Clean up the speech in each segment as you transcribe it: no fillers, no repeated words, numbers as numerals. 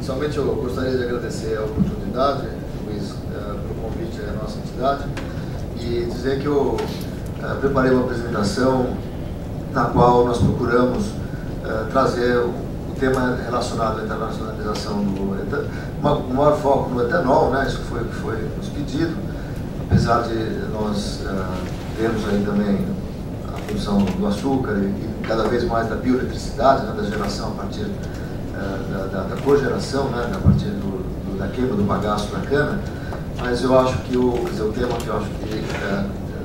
Inicialmente eu gostaria de agradecer a oportunidade, Luiz, pelo convite à nossa entidade e dizer que eu preparei uma apresentação na qual nós procuramos trazer o tema relacionado à internacionalização o maior foco no etanol, né? Isso foi o que foi nos pedido, apesar de nós termos aí também a produção do açúcar e cada vez mais da bioeletricidade, né, da geração a partir da cogeração, né, a partir da queima do bagaço da cana, mas eu acho que o tema que eu acho que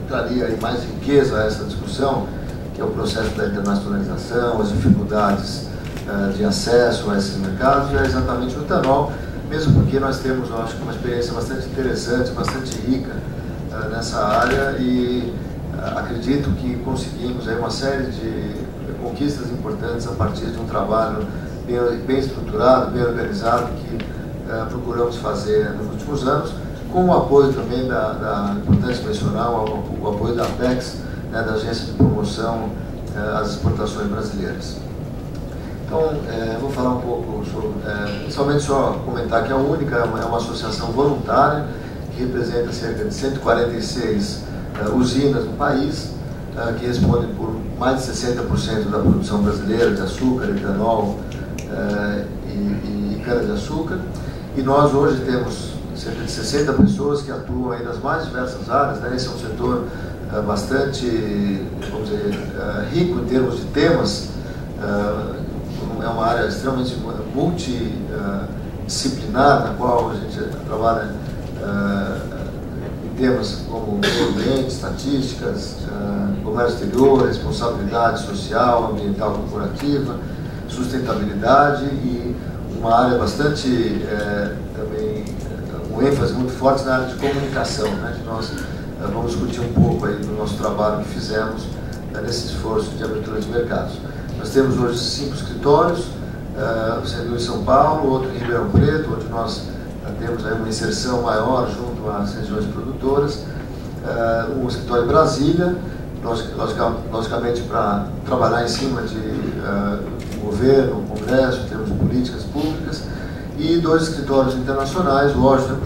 traria aí mais riqueza a essa discussão, que é o processo da internacionalização, as dificuldades de acesso a esses mercados, é exatamente o etanol, mesmo porque nós temos, eu acho, uma experiência bastante interessante, bastante rica nessa área e acredito que conseguimos aí uma série de conquistas importantes a partir de um trabalho bem estruturado, bem organizado, que procuramos fazer nos últimos anos, com o apoio também importante mencionar, o apoio da Apex, né, da Agência de Promoção às Exportações Brasileiras. Então, vou falar um pouco sobre, inicialmente só comentar que a Única é uma associação voluntária que representa cerca de 146 usinas no país, que respondem por mais de 60% da produção brasileira de açúcar, etanol e cana-de-açúcar. E nós hoje temos cerca de 60 pessoas que atuam aí nas mais diversas áreas, né? Esse é um setor bastante, vamos dizer, rico em termos de temas, é uma área extremamente multidisciplinar, na qual a gente trabalha em temas como meio ambiente, estatísticas, comércio exterior, responsabilidade social, ambiental corporativa, sustentabilidade e uma área bastante também com ênfase muito forte na área de comunicação, né? Nós vamos discutir um pouco aí do nosso trabalho que fizemos nesse esforço de abertura de mercados. Nós temos hoje 5 escritórios, um em São Paulo, outro em Ribeirão Preto, onde nós temos aí uma inserção maior junto às regiões produtoras, um escritório em Brasília, logicamente para trabalhar em cima de governo, congresso, em termos de políticas públicas, e 2 escritórios internacionais, Washington e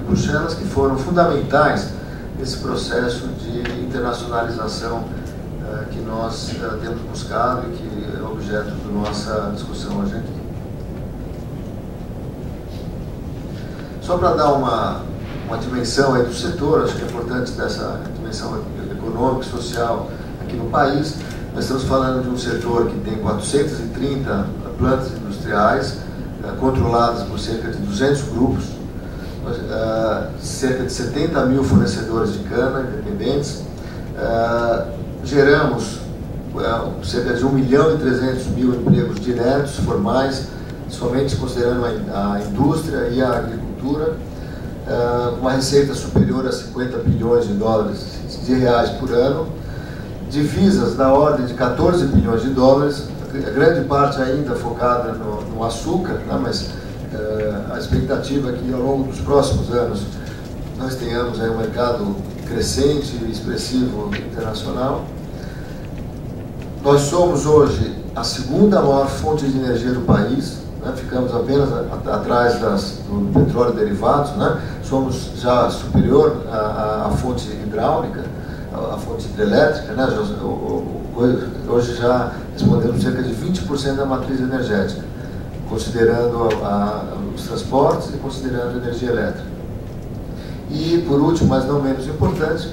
Bruxelas, que foram fundamentais nesse processo de internacionalização que nós temos buscado e que é objeto da nossa discussão hoje aqui. Só para dar uma dimensão aí do setor, acho que é importante dessa dimensão econômica e social aqui no país, nós estamos falando de um setor que tem 430 plantas industriais, controladas por cerca de 200 grupos, cerca de 70 mil fornecedores de cana independentes, geramos cerca de 1.300.000 empregos diretos, formais, somente considerando a indústria e a agricultura, uma receita superior a 50 bilhões de reais por ano, divisas da ordem de 14 bilhões de dólares, a grande parte ainda focada no açúcar, né, mas a expectativa é que ao longo dos próximos anos nós tenhamos aí um mercado crescente e expressivo internacional. Nós somos hoje a segunda maior fonte de energia do país, né, ficamos apenas atrás do petróleo e derivados, né, somos já superior à fonte hidráulica, à fonte hidrelétrica, né, hoje já respondemos cerca de 20% da matriz energética, considerando os transportes e considerando a energia elétrica. E, por último, mas não menos importante,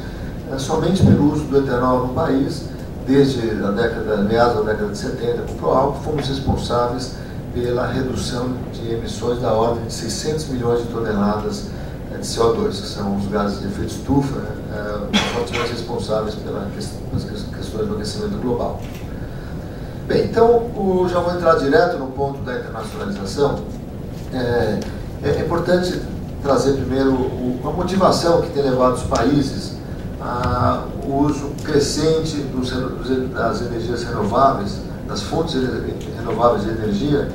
somente pelo uso do etanol no país, desde meados da década de 70, com o Proálcool, fomos responsáveis pela redução de emissões da ordem de 600 milhões de toneladas de CO2, que são os gases de efeito estufa, fortemente responsáveis pelas questões do aquecimento global. Bem, então, já vou entrar direto no ponto da internacionalização. É importante trazer primeiro a motivação que tem levado os países ao uso crescente das energias renováveis, das fontes renováveis de energia,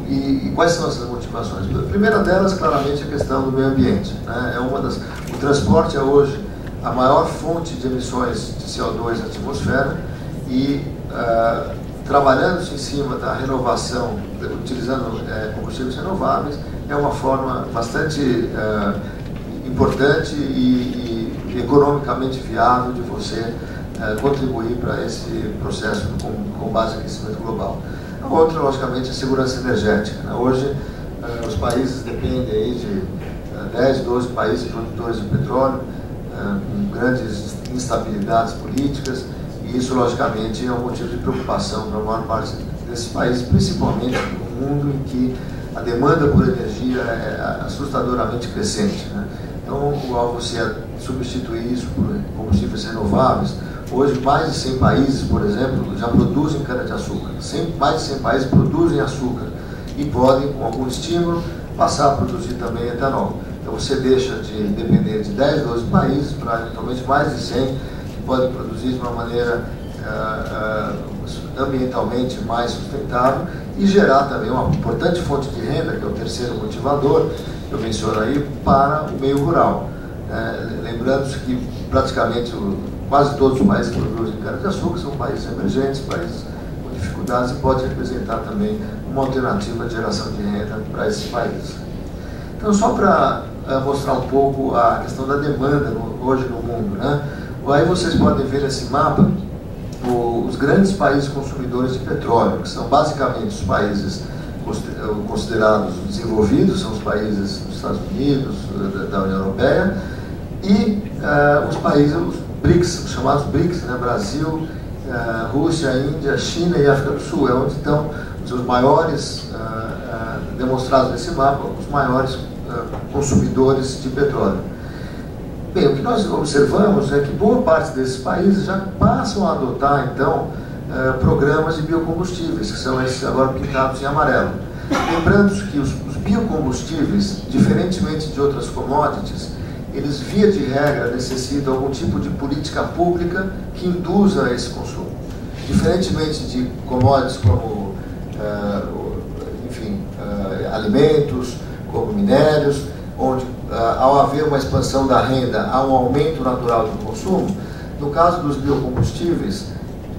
e quais são essas motivações? A primeira delas, claramente, é a questão do meio ambiente, né? O transporte é hoje a maior fonte de emissões de CO2 na atmosfera e trabalhando-se em cima da renovação, utilizando combustíveis renováveis, é uma forma bastante importante e economicamente viável de você contribuir para esse processo com base no aquecimento global. A outra, logicamente, é a segurança energética, né? Hoje, os países dependem aí de 10, 12 países produtores de petróleo, com grandes instabilidades políticas, e isso, logicamente, é um motivo de preocupação para a maior parte desses países, principalmente no mundo em que a demanda por energia é assustadoramente crescente, né? Então, ao você substituir isso por combustíveis renováveis, hoje mais de 100 países, por exemplo, já produzem cana-de-açúcar. Mais de 100 países produzem açúcar e podem, com algum estímulo, passar a produzir também etanol. Então você deixa de depender de 10, 12 países para eventualmente mais de 100 que podem produzir de uma maneira ambientalmente mais sustentável e gerar também uma importante fonte de renda, que é o terceiro motivador que eu menciono aí, para o meio rural. Lembrando-se que praticamente quase todos os países que produzem cana-de-açúcar são países emergentes, países com dificuldades, e pode representar também uma alternativa de geração de renda para esses países. Então, só para mostrar um pouco a questão da demanda hoje no mundo, né? Aí vocês podem ver nesse mapa os grandes países consumidores de petróleo, que são basicamente os países considerados desenvolvidos, são os países dos Estados Unidos, da União Europeia, e os países, os BRICS, os chamados BRICS, né? Brasil, Rússia, Índia, China e África do Sul, é onde estão os maiores, demonstrados nesse mapa, os maiores consumidores de petróleo. Bem, o que nós observamos é que boa parte desses países já passam a adotar, então, programas de biocombustíveis, que são esses agora pintados em amarelo. Lembrando que os biocombustíveis, diferentemente de outras commodities, eles, via de regra, necessitam algum tipo de política pública que induza esse consumo. Diferentemente de commodities como, alimentos, como minérios, onde, ao haver uma expansão da renda, há um aumento natural do consumo. No caso dos biocombustíveis,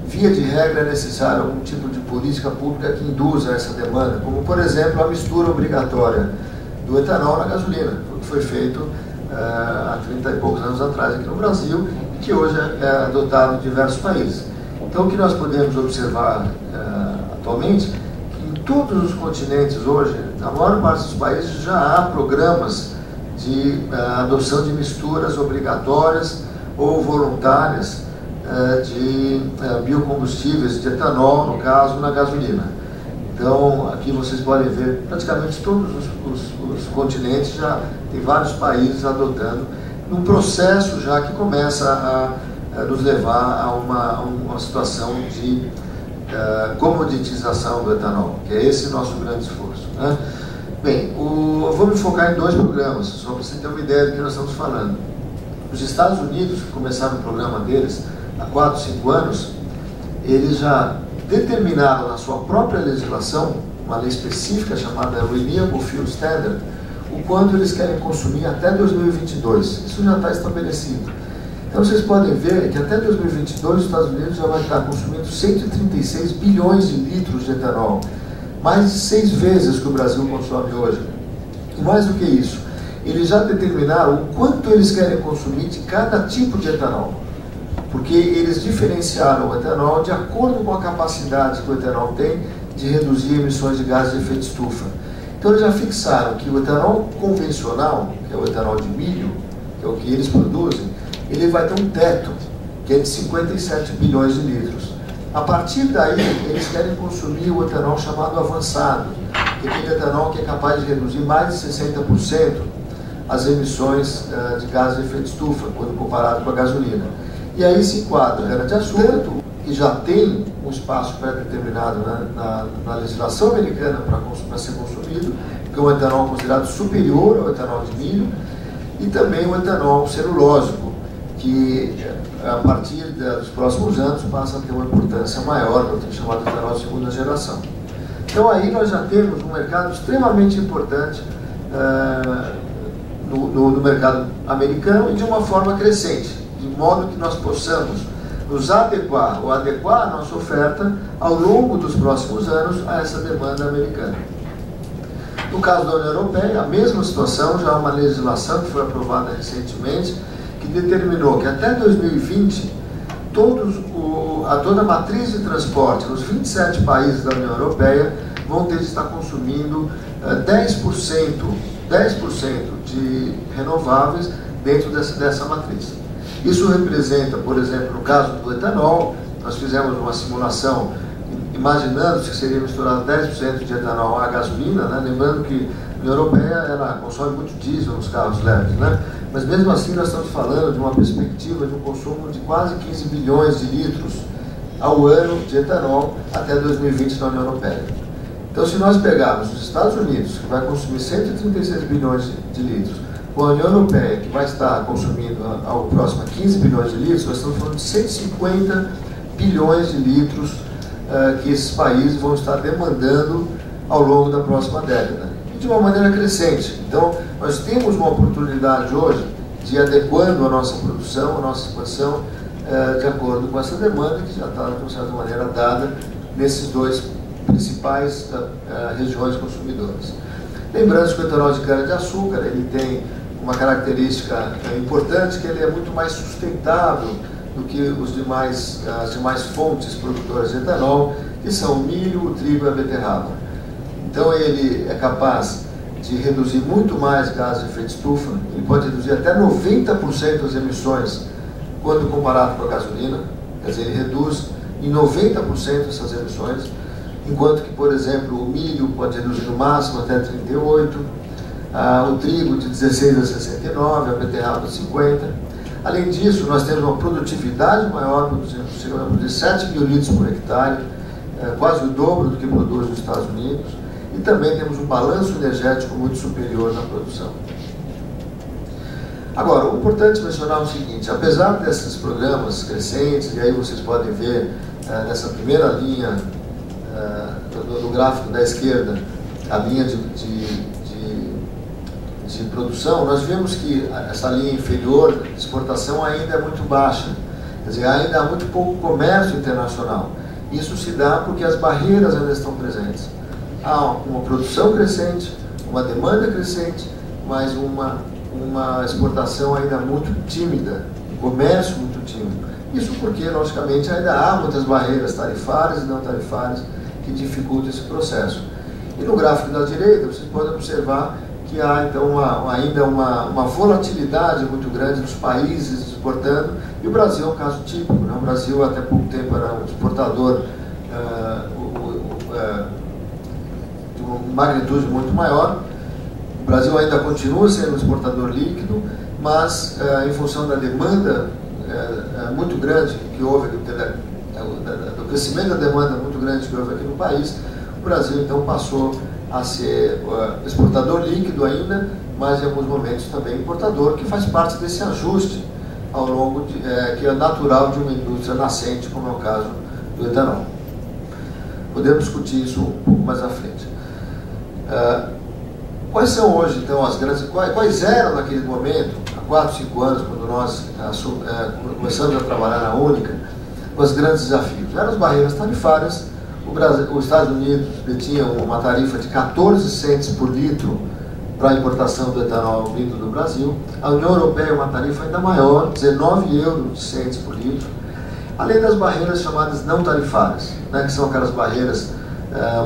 via de regra, é necessário algum tipo de política pública que induza essa demanda, como, por exemplo, a mistura obrigatória do etanol na gasolina, o que foi feito há 30 e poucos anos atrás aqui no Brasil, e que hoje é adotado em diversos países. Então, o que nós podemos observar atualmente, que em todos os continentes hoje, na maior parte dos países, já há programas de adoção de misturas obrigatórias ou voluntárias de biocombustíveis, de etanol, no caso, na gasolina. Então, aqui vocês podem ver, praticamente todos os continentes já tem vários países adotando, num processo já que começa a nos levar a uma situação de comoditização do etanol, que é esse nosso grande esforço, né? Bem, eu vou me focar em dois programas, só para você ter uma ideia do que nós estamos falando. Os Estados Unidos, que começaram o programa deles há 4, 5 anos, eles já determinaram na sua própria legislação, uma lei específica chamada Renewable Fuel Standard, o quanto eles querem consumir até 2022. Isso já está estabelecido. Então vocês podem ver que até 2022 os Estados Unidos já vai estar consumindo 136 bilhões de litros de etanol, mais de 6 vezes que o Brasil consome hoje. E mais do que isso, eles já determinaram o quanto eles querem consumir de cada tipo de etanol, porque eles diferenciaram o etanol de acordo com a capacidade que o etanol tem de reduzir emissões de gases de efeito estufa. Então eles já fixaram que o etanol convencional, que é o etanol de milho, que é o que eles produzem, ele vai ter um teto, que é de 57 bilhões de litros. A partir daí, eles querem consumir o etanol chamado avançado, que é aquele etanol que é capaz de reduzir mais de 60% as emissões de gases de efeito estufa, quando comparado com a gasolina. E aí se enquadra a cana-de-açúcar, que já tem um espaço pré-determinado na legislação americana para ser consumido, que é um etanol considerado superior ao etanol de milho, e também o etanol celulósico, que a partir dos próximos anos passa a ter uma importância maior, no chamado etanol de segunda geração. Então aí nós já temos um mercado extremamente importante no mercado americano, e de uma forma crescente, de modo que nós possamos nos adequar ou adequar a nossa oferta ao longo dos próximos anos a essa demanda americana. No caso da União Europeia, a mesma situação, já há uma legislação que foi aprovada recentemente, que determinou que até 2020, toda a matriz de transporte nos 27 países da União Europeia vão ter de estar consumindo 10% de renováveis dentro dessa matriz. Isso representa, por exemplo, no caso do etanol, nós fizemos uma simulação imaginando que seria misturado 10% de etanol à gasolina, né? Lembrando que a União Europeia ela consome muito diesel nos carros leves, né? Mas mesmo assim nós estamos falando de uma perspectiva de um consumo de quase 15 bilhões de litros ao ano de etanol até 2020 na União Europeia. Então, se nós pegarmos os Estados Unidos, que vai consumir 136 bilhões de litros, com a União Europeia, que vai estar consumindo ao próximo 15 bilhões de litros, nós estamos falando de 150 bilhões de litros que esses países vão estar demandando ao longo da próxima década, e de uma maneira crescente. Então, nós temos uma oportunidade hoje de ir adequando a nossa produção, a nossa expansão, de acordo com essa demanda que já está, de uma certa maneira, dada nesses dois principais regiões consumidoras. Lembrando que o etanol de cana-de-açúcar ele tem uma característica importante, que ele é muito mais sustentável do que as demais fontes produtoras de etanol, que são o milho, o trigo e a beterraba. Então ele é capaz de reduzir muito mais gases de efeito estufa, ele pode reduzir até 90% as emissões quando comparado com a gasolina, quer dizer, ele reduz em 90% essas emissões, enquanto que, por exemplo, o milho pode reduzir no máximo até 38%, o trigo de 16 a 69%, a beterraba 50%. Além disso, nós temos uma produtividade maior, chegamos a 7 mil litros por hectare, quase o dobro do que produz nos Estados Unidos, e também temos um balanço energético muito superior na produção. Agora, o importante mencionar é o seguinte: apesar desses programas crescentes, e aí vocês podem ver nessa primeira linha do gráfico da esquerda, a linha de produção, nós vemos que essa linha inferior de exportação ainda é muito baixa, quer dizer, ainda há muito pouco comércio internacional. Isso se dá porque as barreiras ainda estão presentes. Há uma produção crescente, uma demanda crescente, mas uma exportação ainda muito tímida, um comércio muito tímido. Isso porque, logicamente, ainda há muitas barreiras tarifárias e não tarifárias que dificultam esse processo. E no gráfico da direita, vocês podem observar que há, então, ainda uma volatilidade muito grande dos países exportando, e o Brasil é um caso típico, né? O Brasil, até pouco tempo, era um exportador de uma magnitude muito maior. O Brasil ainda continua sendo um exportador líquido, mas em função da demanda muito grande que houve, do crescimento da demanda muito grande que houve aqui no país, o Brasil então passou a ser exportador líquido ainda, mas em alguns momentos também importador, que faz parte desse ajuste ao longo que é natural de uma indústria nascente, como é o caso do etanol. Podemos discutir isso um pouco mais à frente. Quais são hoje, então, quais eram naquele momento, há 4, 5 anos, quando nós começamos a trabalhar na Única, os grandes desafios? Eram as barreiras tarifárias. Os Estados Unidos detinham uma tarifa de 14 cents por litro para a importação do etanol vindo do Brasil. A União Europeia uma tarifa ainda maior, 19 euros por litro. Além das barreiras chamadas não tarifárias, né, que são aquelas barreiras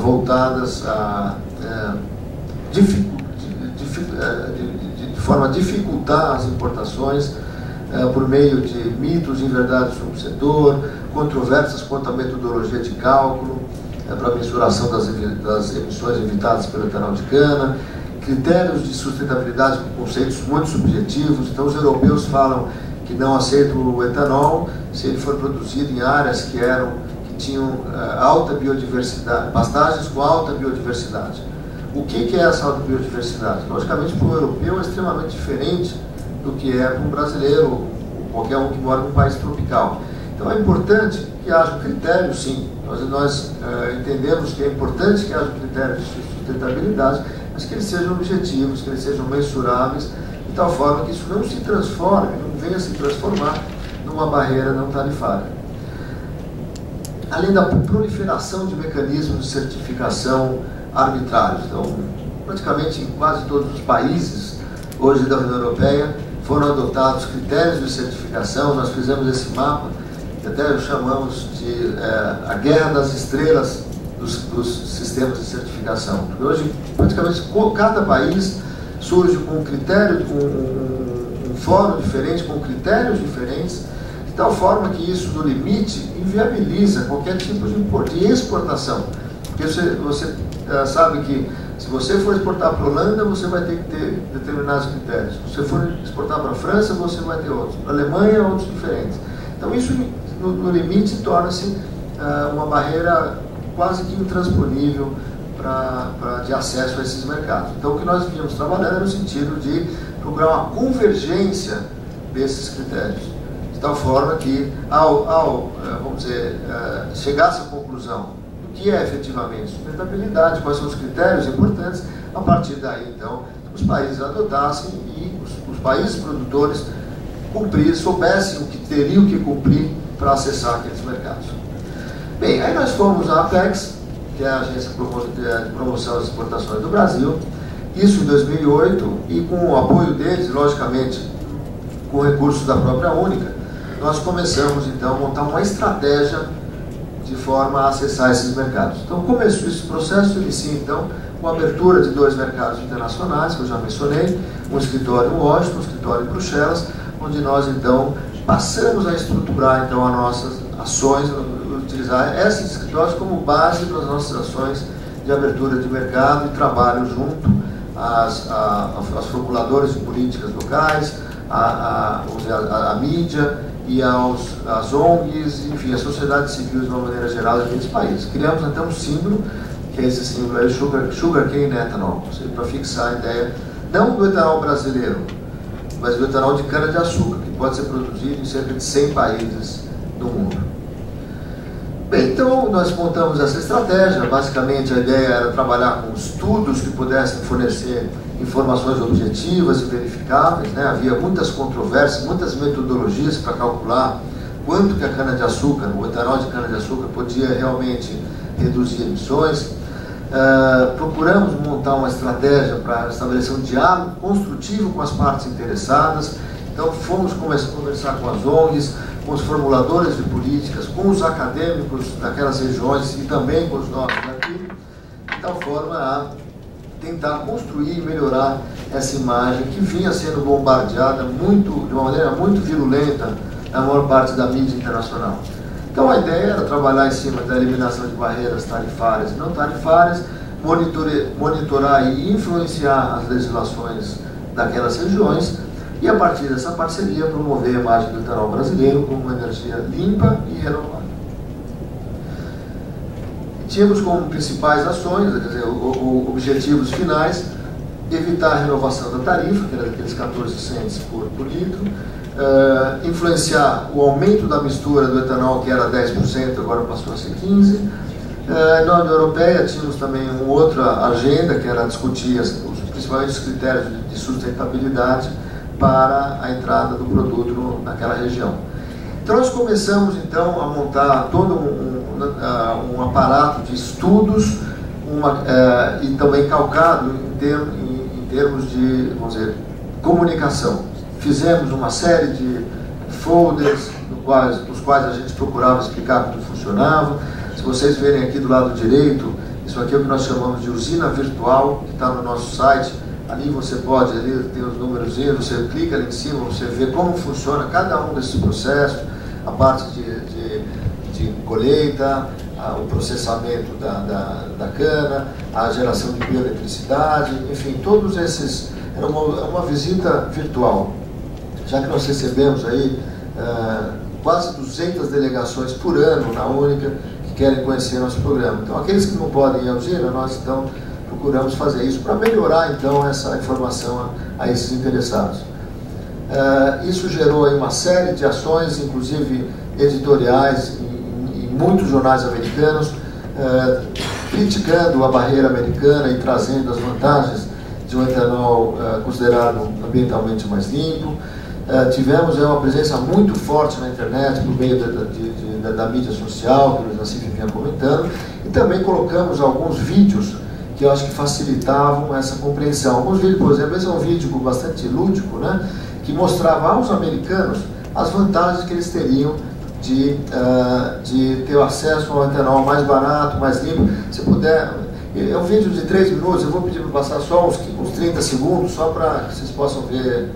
voltadas de forma a dificultar as importações por meio de mitos e inverdades sobre o setor, controvérsias quanto à metodologia de cálculo para a mensuração das emissões evitadas pelo etanol de cana, critérios de sustentabilidade com conceitos muito subjetivos. Então, os europeus falam que não aceitam o etanol se ele for produzido em áreas que tinham alta biodiversidade, pastagens com alta biodiversidade. O que é essa alta biodiversidade? Logicamente, para o europeu é extremamente diferente do que é para um brasileiro, ou qualquer um que mora num país tropical. Então é importante que haja um critério, sim. Nós entendemos que é importante que haja um critério de sustentabilidade, mas que eles sejam objetivos, que eles sejam mensuráveis, de tal forma que isso não se transforme, não venha se transformar numa barreira não tarifária. além da proliferação de mecanismos de certificação arbitrários. Então, praticamente em quase todos os países hoje da União Europeia foram adotados critérios de certificação. Nós fizemos esse mapa, que até chamamos de a guerra das estrelas dos sistemas de certificação. Porque hoje, praticamente, cada país surge com um critério, com um fórum diferente, com critérios diferentes, de tal forma que isso, no limite, inviabiliza qualquer tipo de exportação. Porque você sabe que, se você for exportar para a Holanda, você vai ter que ter determinados critérios. Se você for exportar para a França, você vai ter outros. Para a Alemanha, outros diferentes. Então, isso, no limite, torna-se uma barreira quase que intransponível de acesso a esses mercados. Então, o que nós vínhamos trabalhando era no sentido de procurar uma convergência desses critérios, de tal forma que, vamos dizer, chegasse à conclusão do que é efetivamente sustentabilidade, quais são os critérios importantes, a partir daí, então, os países adotassem e os países produtores soubessem o que teriam que cumprir para acessar aqueles mercados. Bem, aí nós fomos à Apex, que é a Agência de Promoção das Exportações do Brasil, isso em 2008, e com o apoio deles, logicamente, com recursos da própria Única, nós começamos, então, a montar uma estratégia de forma a acessar esses mercados. Então, começou esse processo, inicia, então, com a abertura de 2 mercados internacionais, que eu já mencionei, um escritório em Washington, um escritório em Bruxelas, onde nós, então, passamos a estruturar, então, as nossas ações, utilizar esses escritórios como base para as nossas ações de abertura de mercado e trabalho junto às formuladoras de políticas locais, à mídia e às ONGs, enfim, à sociedade civil de uma maneira geral daqueles países. Criamos até um símbolo, que é esse símbolo aí, Sugarcane Ethanol, para fixar a ideia, não do etanol brasileiro, mas do etanol de cana-de-açúcar, que pode ser produzido em cerca de 100 países do mundo. Bem, então nós montamos essa estratégia. Basicamente a ideia era trabalhar com estudos que pudessem fornecer informações objetivas e verificáveis, né? Havia muitas controvérsias, muitas metodologias para calcular quanto que a cana-de-açúcar, o etanol de cana-de-açúcar, podia realmente reduzir emissões. Procuramos montar uma estratégia para estabelecer um diálogo construtivo com as partes interessadas. Então fomos conversar com as ONGs, com os formuladores de políticas, com os acadêmicos daquelas regiões e também com os nossos aqui, de tal forma a tentar construir e melhorar essa imagem que vinha sendo bombardeada de uma maneira muito virulenta na maior parte da mídia internacional. Então a ideia era trabalhar em cima da eliminação de barreiras tarifárias e não tarifárias, monitorar e influenciar as legislações daquelas regiões, e a partir dessa parceria promover a imagem do etanol brasileiro como uma energia limpa e renovável. Tínhamos como principais ações, quer dizer, objetivos finais, evitar a renovação da tarifa, que era daqueles 14 cents por litro, influenciar o aumento da mistura do etanol, que era 10%, agora passou a ser 15%. Na União Europeia tínhamos também uma outra agenda, que era discutir principalmente os critérios de sustentabilidade para a entrada do produto naquela região. Então nós começamos então a montar todo um aparato de estudos e também calcado em termos de, vamos dizer, comunicação. Fizemos uma série de folders nos quais a gente procurava explicar como funcionava. Se vocês verem aqui do lado direito, isso aqui é o que nós chamamos de usina virtual, que está no nosso site. Ali você pode, ali tem os números, você clica ali em cima, você vê como funciona cada um desses processos, a parte de colheita, o processamento da cana, a geração de bioeletricidade, enfim, todos esses. Era uma visita virtual, já que nós recebemos aí quase 200 delegações por ano na Única que querem conhecer nosso programa. Então, aqueles que não podem ir à usina, nós então procuramos fazer isso para melhorar então essa informação a esses interessados. Isso gerou aí uma série de ações, inclusive editoriais, em muitos jornais americanos, criticando a barreira americana e trazendo as vantagens de um etanol considerado ambientalmente mais limpo. Tivemos uma presença muito forte na internet por meio da mídia social, que o Luiz Nassif vinha comentando, e também colocamos alguns vídeos que eu acho que facilitavam essa compreensão. Alguns vídeos, por exemplo, esse é um vídeo bastante lúdico, né, que mostrava aos americanos as vantagens que eles teriam de ter acesso ao etanol mais barato, mais limpo. Se puder, é um vídeo de 3 minutos, eu vou pedir para passar só uns 30 segundos, só para que vocês possam ver.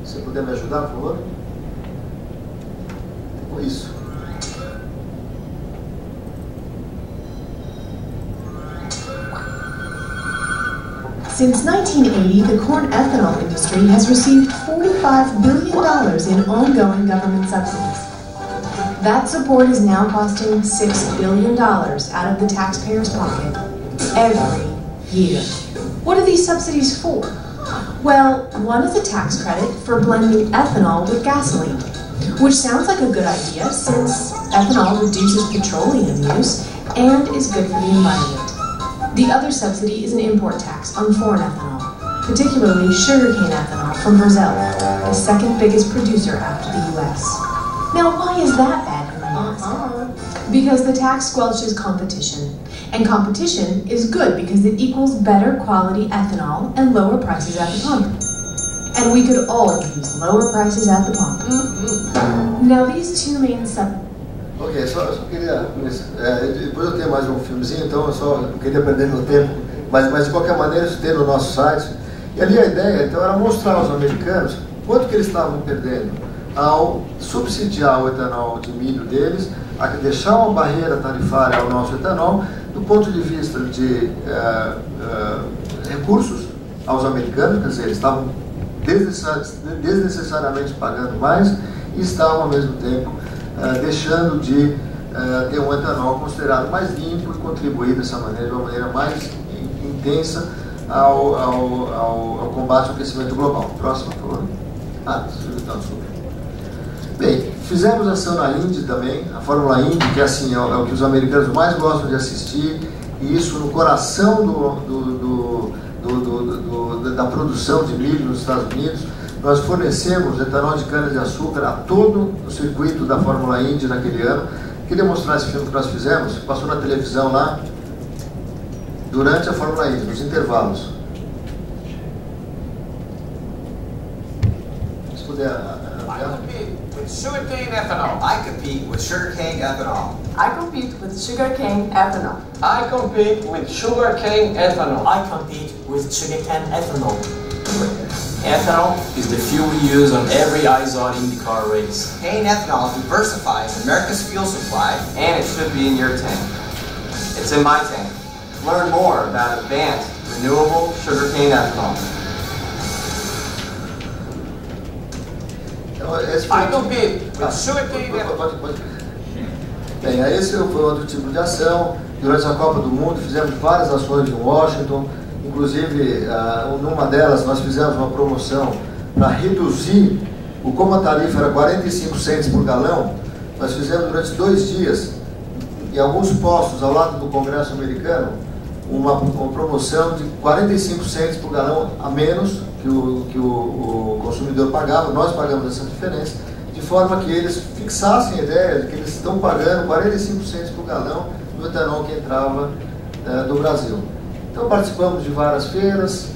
Se você puder me ajudar, por favor. Isso. Since 1980, the corn ethanol industry has received $45 billion in ongoing government subsidies. That support is now costing $6 billion out of the taxpayer's pocket every year. What are these subsidies for? Well, one is a tax credit for blending ethanol with gasoline, which sounds like a good idea since ethanol reduces petroleum use and is good for the environment. The other subsidy is an import tax on foreign ethanol, particularly sugarcane ethanol from Brazil, the second biggest producer after the US. Now, why is that bad, you may ask? Because the tax squelches competition, and competition is good because it equals better quality ethanol and lower prices at the pump. And we could all use lower prices at the pump. Now, these two main subsidies. Ok, só queria... depois eu tenho mais um filmezinho, então eu só não queria perder meu tempo, mas de qualquer maneira isso tem no nosso site. E ali a ideia, então, era mostrar aos americanos quanto que eles estavam perdendo ao subsidiar o etanol de milho deles, a deixar uma barreira tarifária ao nosso etanol, do ponto de vista de recursos aos americanos, quer dizer, eles estavam desnecessariamente pagando mais e estavam ao mesmo tempo deixando de ter um etanol considerado mais limpo e contribuir dessa maneira, de uma maneira mais intensa ao combate ao aquecimento global. Próximo, por favor. Desculpa. Bem, fizemos ação na Indy também, a Fórmula Indy, que assim, é o que os americanos mais gostam de assistir, e isso no coração da produção de milho nos Estados Unidos. Nós fornecemos etanol de cana-de-açúcar a todo o circuito da Fórmula Indy naquele ano. Queria mostrar esse filme que nós fizemos, passou na televisão lá, durante a Fórmula Indy, nos intervalos. Se puder... I compete with sugarcane ethanol. I compete with sugarcane ethanol. I compete with sugarcane ethanol. I compete with sugarcane ethanol. I compete with sugarcane ethanol. Ethanol is the fuel we use on every IZOD IndyCar race. Cane ethanol diversifies America's fuel supply, And it should be in your tank. It's in my tank. Learn more about advanced, renewable sugarcane ethanol. I compete with sugarcane ethanol. Bem, esse foi outro tipo de ação. Durante a Copa do Mundo fizemos várias ações em Washington. Inclusive, numa delas nós fizemos uma promoção para reduzir, como a tarifa era 45 cents por galão, nós fizemos durante 2 dias, em alguns postos ao lado do Congresso americano, uma promoção de 45 cents por galão a menos que o consumidor pagava. Nós pagamos essa diferença, de forma que eles fixassem a ideia de que eles estão pagando 45 cents por galão no etanol que entrava do Brasil. Então participamos de várias feiras,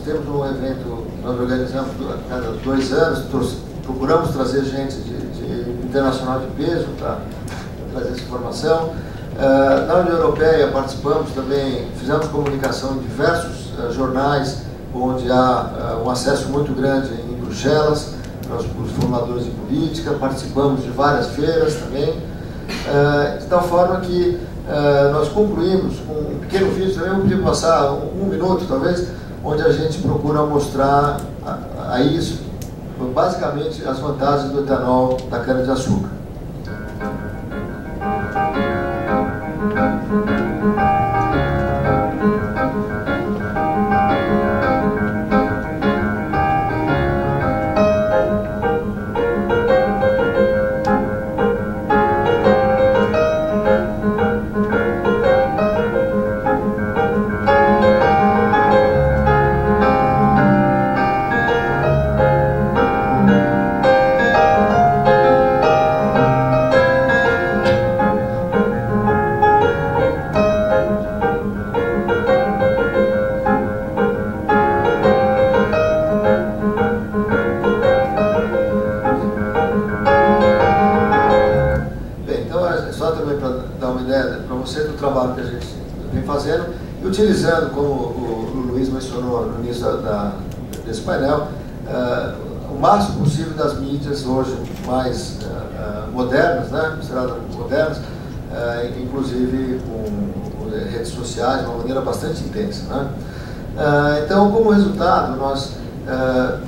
temos um evento que nós organizamos a cada 2 anos, procuramos trazer gente de internacional de peso para trazer essa informação. Na União Europeia participamos também, fizemos comunicação em diversos jornais, onde há um acesso muito grande em Bruxelas, para os formuladores de política. Participamos de várias feiras também, de tal forma que nós concluímos com um pequeno vídeo, também vou pedir passar 1 minuto talvez, onde a gente procura mostrar a isso, basicamente, as vantagens do etanol da cana-de-açúcar. dar uma ideia para você do trabalho que a gente vem fazendo e utilizando, como o Luiz mencionou no início desse painel, o máximo possível das mídias hoje mais modernas, né, consideradas modernas, inclusive com redes sociais de uma maneira bastante intensa, né? Então, como resultado, nós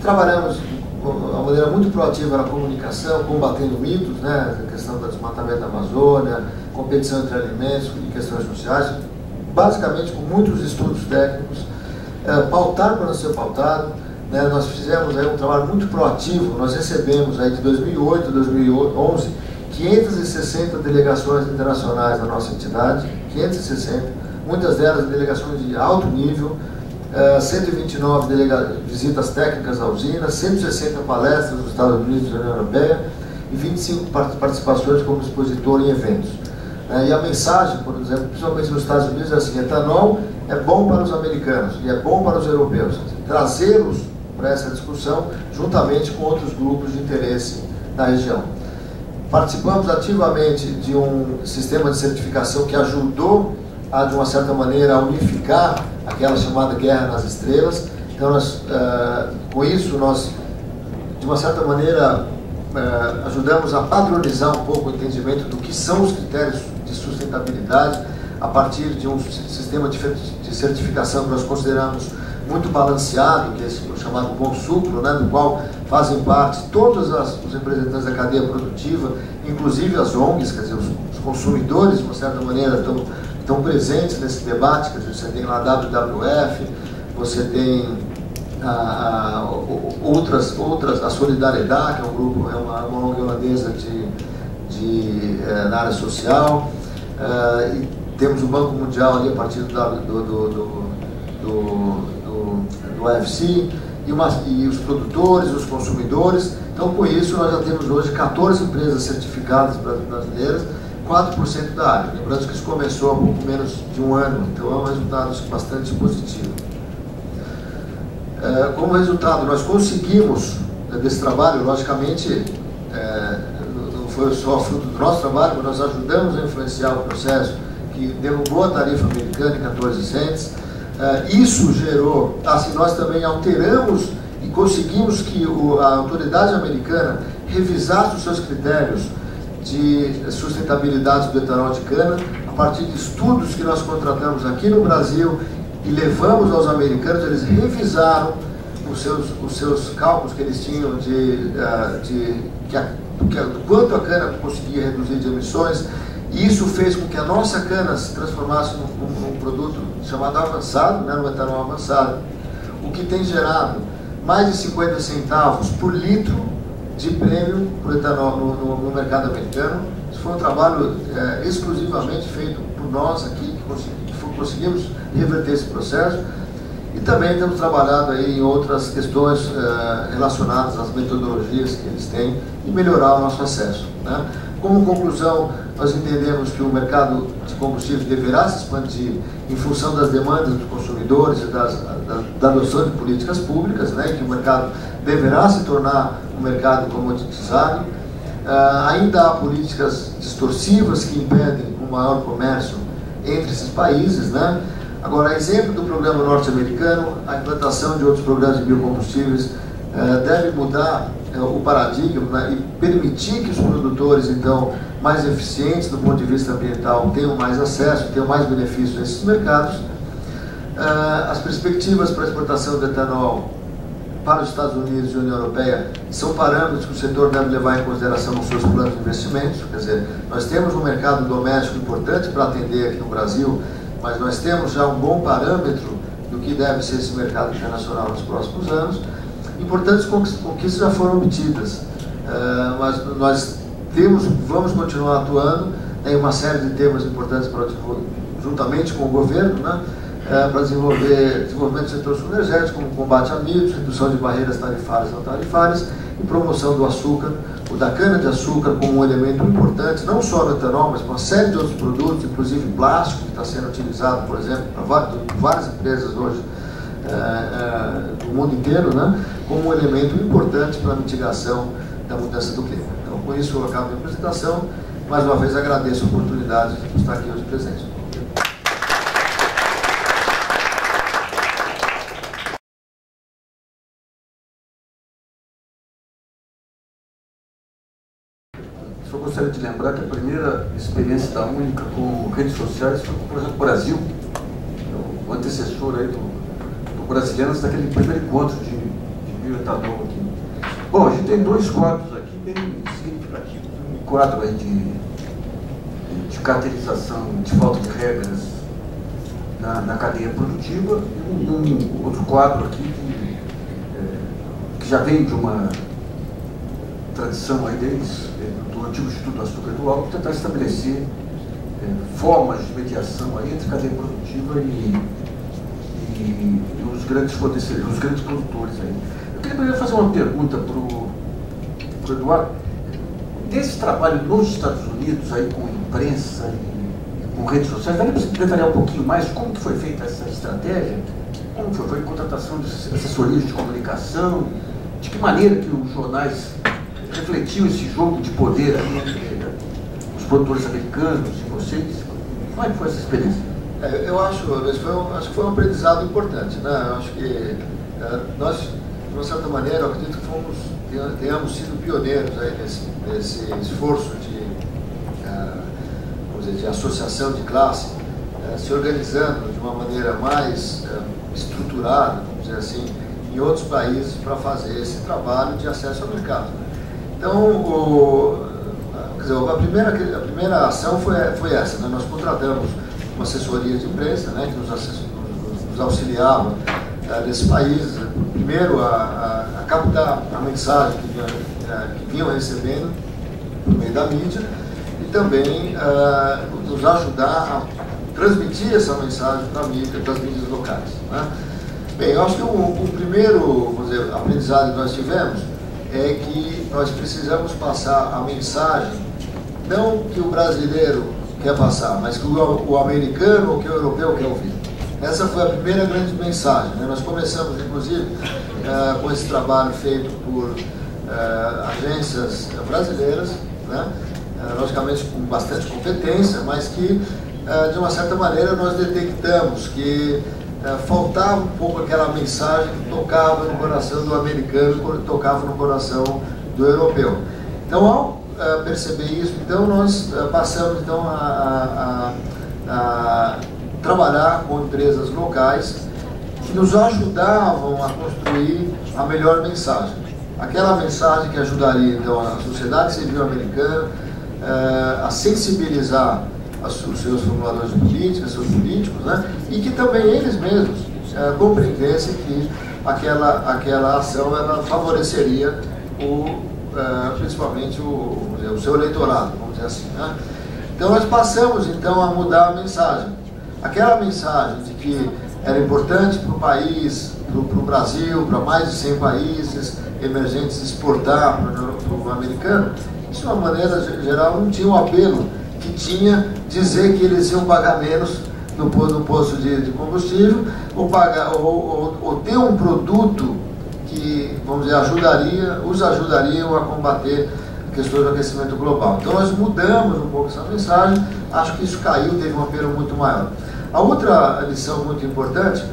trabalhamos de uma maneira muito proativa na comunicação, combatendo mitos, né, a questão do desmatamento da Amazônia, competição entre alimentos e questões sociais, basicamente com muitos estudos técnicos, pautado para não ser pautado, né. Nós fizemos aí um trabalho muito proativo, nós recebemos aí de 2008 a 2011 560 delegações internacionais da nossa entidade, 560, muitas delas delegações de alto nível, 129 visitas técnicas à usina, 160 palestras nos Estados Unidos e na União Europeia e 25 participações como expositor em eventos. E a mensagem, por exemplo, principalmente nos Estados Unidos, é assim: etanol é bom para os americanos e é bom para os europeus. Trazê-los para essa discussão juntamente com outros grupos de interesse da região. Participamos ativamente de um sistema de certificação que ajudou a, de uma certa maneira, a unificar aquela chamada Guerra nas Estrelas. Então, com isso, nós, de uma certa maneira, ajudamos a padronizar um pouco o entendimento do que são os critérios de sustentabilidade a partir de um sistema de certificação que nós consideramos muito balanceado, que é o chamado Bom Sucro, né, do qual fazem parte todos os representantes da cadeia produtiva, inclusive as ONGs, quer dizer, os consumidores, de uma certa maneira, estão presentes nesse debate. Quer dizer, você tem lá a WWF, você tem a Solidariedade, que é um grupo, é uma ONG holandesa na área social, e temos o Banco Mundial ali a partir do UFC, e os produtores, os consumidores. Então, com isso, nós já temos hoje 14 empresas certificadas brasileiras, 4% da área. Lembrando que isso começou há pouco menos de um ano, então é um resultado bastante positivo. Como resultado, nós conseguimos, desse trabalho, logicamente, não foi só fruto do nosso trabalho, mas nós ajudamos a influenciar o processo que derrubou a tarifa americana em 14 cents. Isso gerou, assim, nós também alteramos e conseguimos que a autoridade americana revisasse os seus critérios de sustentabilidade do etanol de cana a partir de estudos que nós contratamos aqui no Brasil e levamos aos americanos. Eles revisaram os seus cálculos que eles tinham do quanto a cana conseguia reduzir de emissões. E isso fez com que a nossa cana se transformasse num produto chamado avançado, né, no etanol avançado, o que tem gerado mais de 50 centavos por litro de prêmio por etanol no mercado americano. Isso foi um trabalho exclusivamente feito por nós aqui, que conseguimos reverter esse processo. E também temos trabalhado aí em outras questões relacionadas às metodologias que eles têm e melhorar o nosso acesso, né? Como conclusão, nós entendemos que o mercado de combustíveis deverá se expandir em função das demandas dos consumidores e da adoção de políticas públicas, né, e que o mercado deverá se tornar um mercado comoditizado. Ainda há políticas distorsivas que impedem um maior comércio entre esses países, né? Agora, exemplo do programa norte-americano, a implantação de outros programas de biocombustíveis deve mudar o paradigma, né, e permitir que os produtores, então, mais eficientes do ponto de vista ambiental tenham mais acesso, tenham mais benefícios nesses mercados. As perspectivas para a exportação do etanol para os Estados Unidos e a União Europeia são parâmetros que o setor deve levar em consideração nos seus planos de investimentos. Quer dizer, nós temos um mercado doméstico importante para atender aqui no Brasil, mas nós temos já um bom parâmetro do que deve ser esse mercado internacional nos próximos anos. Importantes conquistas já foram obtidas, mas nós vamos continuar atuando em uma série de temas importantes para juntamente com o governo, né, para desenvolvimento do setor energético, como combate a mitos, redução de barreiras tarifárias e não tarifárias e promoção do açúcar, ou da cana-de-açúcar como um elemento importante, não só no etanol, mas para uma série de outros produtos, inclusive plástico, que está sendo utilizado, por exemplo, por várias empresas hoje do mundo inteiro, né, como um elemento importante para a mitigação da mudança do clima. Então, com isso, eu acabo a minha apresentação mais uma vez agradeço a oportunidade de estar aqui hoje presente. Só gostaria de lembrar que a primeira experiência da Única com redes sociais foi com o Projeto Brasil, o antecessor aí do Brasilianos, daquele primeiro encontro de bioetanol aqui. Bom, a gente tem dois quadros aqui bem significativos. Um quadro aí de caracterização de falta de regras na cadeia produtiva e um outro quadro aqui que já vem de uma tradição aí deles, do antigo Instituto do Açúcar e do Álcool, tentar estabelecer formas de mediação aí entre cadeia produtiva e os grandes fornecedores, os grandes produtores aí. Eu queria primeiro fazer uma pergunta para o Eduardo. Desse trabalho nos Estados Unidos aí com imprensa e com redes sociais, daria para você detalhar um pouquinho mais como que foi feita essa estratégia? Como foi contratação de assessorias de comunicação? De que maneira que os jornais refletiam esse jogo de poder aí entre os produtores americanos e vocês? Como é que foi essa experiência? Eu acho que foi um aprendizado importante, né? Eu acho que nós, de uma certa maneira, eu acredito que tenhamos sido pioneiros aí nesse esforço vamos dizer, de associação de classe, se organizando de uma maneira mais estruturada, vamos dizer assim, em outros países para fazer esse trabalho de acesso ao mercado. Então, quer dizer, a primeira ação foi essa, né? Nós contratamos uma assessoria de imprensa, né, que nos auxiliava nesse país, primeiro a captar a mensagem que vinham recebendo por meio da mídia e também nos ajudar a transmitir essa mensagem para a mídia, para as mídias locais, né? Bem, eu acho que o primeiro, vamos dizer, aprendizado que nós tivemos é que nós precisamos passar a mensagem, não que o brasileiro quer passar, mas que o americano ou que o europeu quer ouvir. Essa foi a primeira grande mensagem, né? Nós começamos, inclusive, com esse trabalho feito por agências brasileiras, né? Logicamente com bastante competência, mas que, de uma certa maneira, nós detectamos que faltava um pouco aquela mensagem que tocava no coração do americano, tocava no coração do europeu. Então, ao perceber isso, então nós passamos então a trabalhar com empresas locais que nos ajudavam a construir a melhor mensagem. Aquela mensagem que ajudaria então a sociedade civil americana a sensibilizar os seus formuladores de política, seus políticos, né? E que também eles mesmos compreendessem que aquela ação ela favoreceria principalmente o seu eleitorado, vamos dizer assim, né? Então nós passamos então a mudar a mensagem. Aquela mensagem de que era importante para o país, para o Brasil, para mais de 100 países emergentes exportar para o americano, isso de uma maneira geral não tinha um apelo que tinha dizer que eles iam pagar menos no posto de combustível ou ter um produto que, vamos dizer, os ajudariam a combater questões do aquecimento global. Então nós mudamos um pouco essa mensagem, acho que isso caiu, teve um apelo muito maior. A outra lição muito importante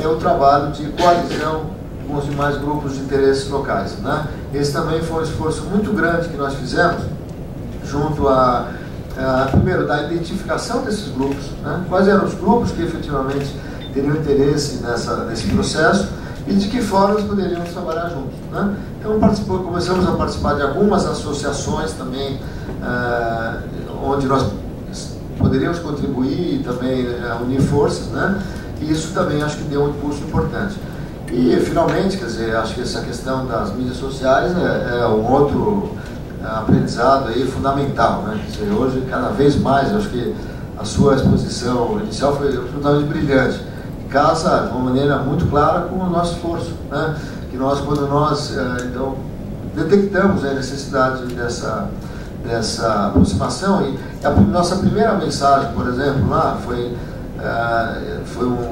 é o trabalho de coalizão com os demais grupos de interesses locais, né? Esse também foi um esforço muito grande que nós fizemos junto primeiro, da identificação desses grupos, né? Quais eram os grupos que efetivamente teriam interesse nesse processo e de que forma nós poderíamos trabalhar juntos, né? Então começamos a participar de algumas associações também, onde nós poderíamos contribuir e também unir forças, né? E isso também acho que deu um impulso importante. E finalmente, quer dizer, acho que essa questão das mídias sociais é um outro aprendizado aí fundamental, né? Quer dizer, hoje cada vez mais, acho que a sua exposição inicial foi absolutamente brilhante, casa de uma maneira muito clara com o nosso esforço, né? Que quando nós então detectamos a necessidade dessa aproximação e a nossa primeira mensagem, por exemplo, lá foi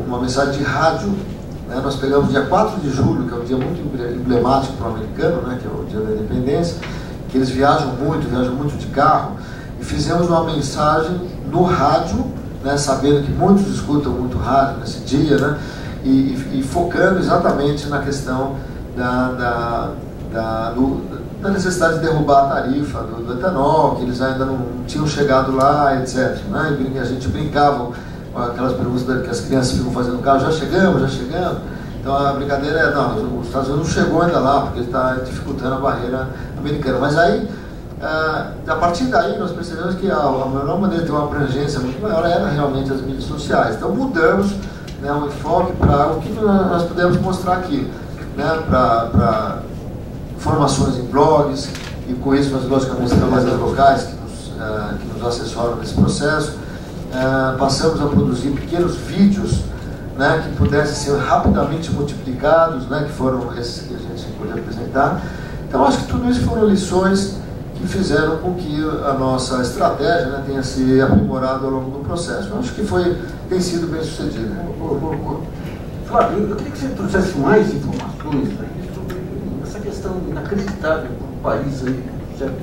uma mensagem de rádio, né? Nós pegamos dia 4 de julho, que é um dia muito emblemático para o americano, né? Que é o dia da independência, que eles viajam muito de carro, e fizemos uma mensagem no rádio, né, sabendo que muitos escutam muito rádio nesse dia, né, e focando exatamente na questão da necessidade de derrubar a tarifa do etanol, que eles ainda não tinham chegado lá, etc. Né? E a gente brincava com aquelas perguntas que as crianças ficam fazendo no carro, já chegamos, já chegamos. Então a brincadeira é, não, os Estados Unidos não chegou ainda lá, porque ele está dificultando a barreira americana. Mas aí, a partir daí, nós percebemos que a melhor maneira de ter uma abrangência muito maior era realmente as mídias sociais. Então mudamos, né, o enfoque para o que nós pudemos mostrar aqui, né, para informações em blogs, e com isso nós logicamente trabalhamos locais que nos assessoram nesse processo. Passamos a produzir pequenos vídeos, né, que pudessem ser rapidamente multiplicados, né, que foram esses que a gente pôde apresentar. Então acho que tudo isso foram lições que fizeram com que a nossa estratégia, né, tenha se aprimorado ao longo do processo. Eu acho que tem sido bem sucedido. Flávio, eu queria que você trouxesse mais informações aí sobre essa questão inacreditável para o país aí, certo?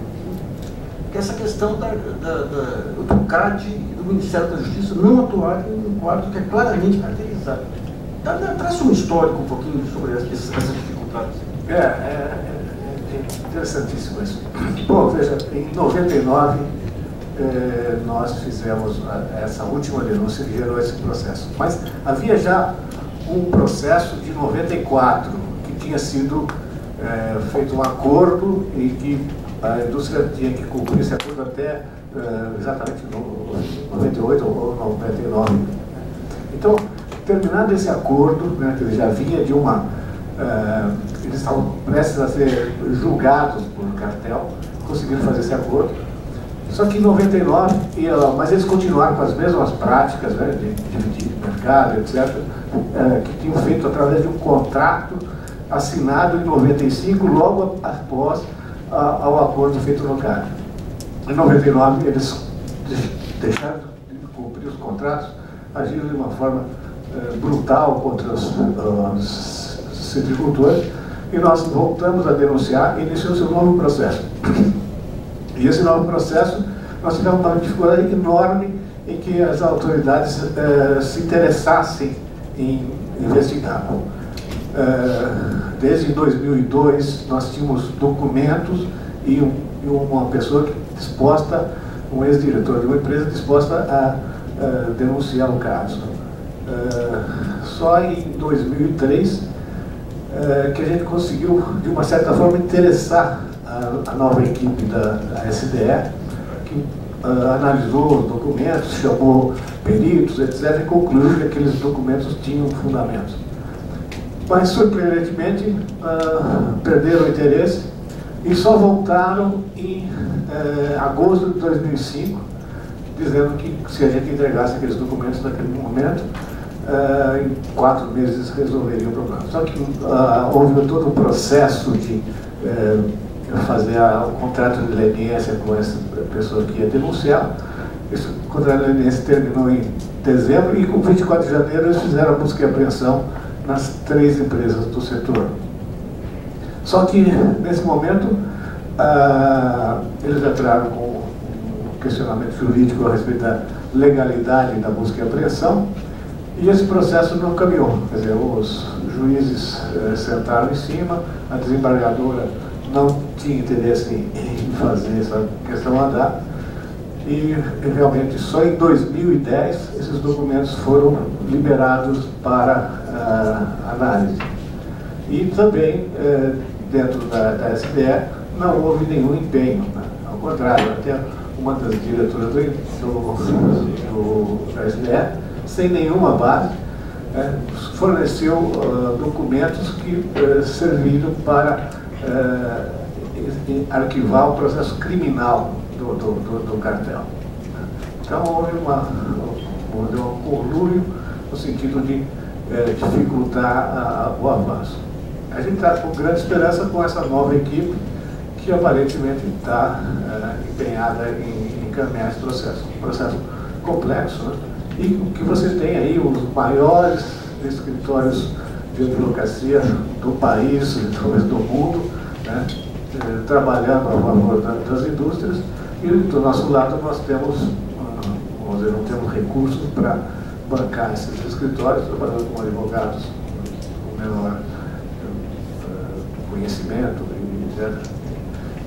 Que é essa questão do CAD e do Ministério da Justiça não atuarem em um quadro que é claramente caracterizado. Traz um histórico um pouquinho sobre essas dificuldades. É interessantíssimo isso. Bom, veja, em 99 nós fizemos essa última denúncia que gerou esse processo. Mas havia já um processo de 94 que tinha sido feito um acordo e que a indústria tinha que cumprir esse acordo até exatamente no 98 ou 99. Então, terminado esse acordo, né, que já vinha de uma... eles estavam prestes a ser julgados por cartel, conseguiram fazer esse acordo. Só que em 99, mas eles continuaram com as mesmas práticas, né, de dividir mercado, etc., que tinham feito através de um contrato assinado em 95, logo após ao acordo feito no CAD. Em 99, eles deixaram de cumprir os contratos, agiram de uma forma brutal contra os citricultores, e nós voltamos a denunciar e iniciou-se um novo processo. E esse novo processo, nós tivemos uma dificuldade enorme em que as autoridades se interessassem em investigar. Desde 2002, nós tínhamos documentos e uma pessoa disposta, um ex-diretor de uma empresa disposta a denunciar o caso. Só em 2003 que a gente conseguiu, de uma certa forma, interessar a nova equipe da SDE, que analisou os documentos, chamou peritos, etc., e concluiu que aqueles documentos tinham fundamento. Mas, surpreendentemente, perderam o interesse e só voltaram em agosto de 2005, dizendo que se a gente entregasse aqueles documentos naquele momento, em 4 meses resolveria o problema. Só que houve todo um processo de fazer o contrato de leniência com essa pessoa que ia denunciar. Esse contrato de leniência terminou em dezembro e com 24 de janeiro eles fizeram a busca e apreensão nas 3 empresas do setor. Só que, nesse momento, eles entraram com um questionamento jurídico a respeito da legalidade da busca e apreensão, e esse processo não caminhou. Quer dizer, os juízes sentaram em cima, a desembargadora não tinha interesse em fazer essa questão andar, e realmente só em 2010 esses documentos foram liberados para análise. E também, dentro da SDE, não houve nenhum empenho, né? Ao contrário, até uma das diretoras da SDE, sem nenhuma base, forneceu documentos que serviram para arquivar o processo criminal do cartel. Então houve um conluio no sentido de dificultar o avanço. A gente está com grande esperança com essa nova equipe que aparentemente está empenhada em encaminhar esse processo. Um processo complexo, né? E que você tem aí os maiores escritórios de advocacia do país, talvez do mundo, né? Trabalhando a favor das indústrias, E do nosso lado nós temos, vamos dizer, não temos recursos para bancar esses escritórios, trabalhando com advogados com menor conhecimento, etc.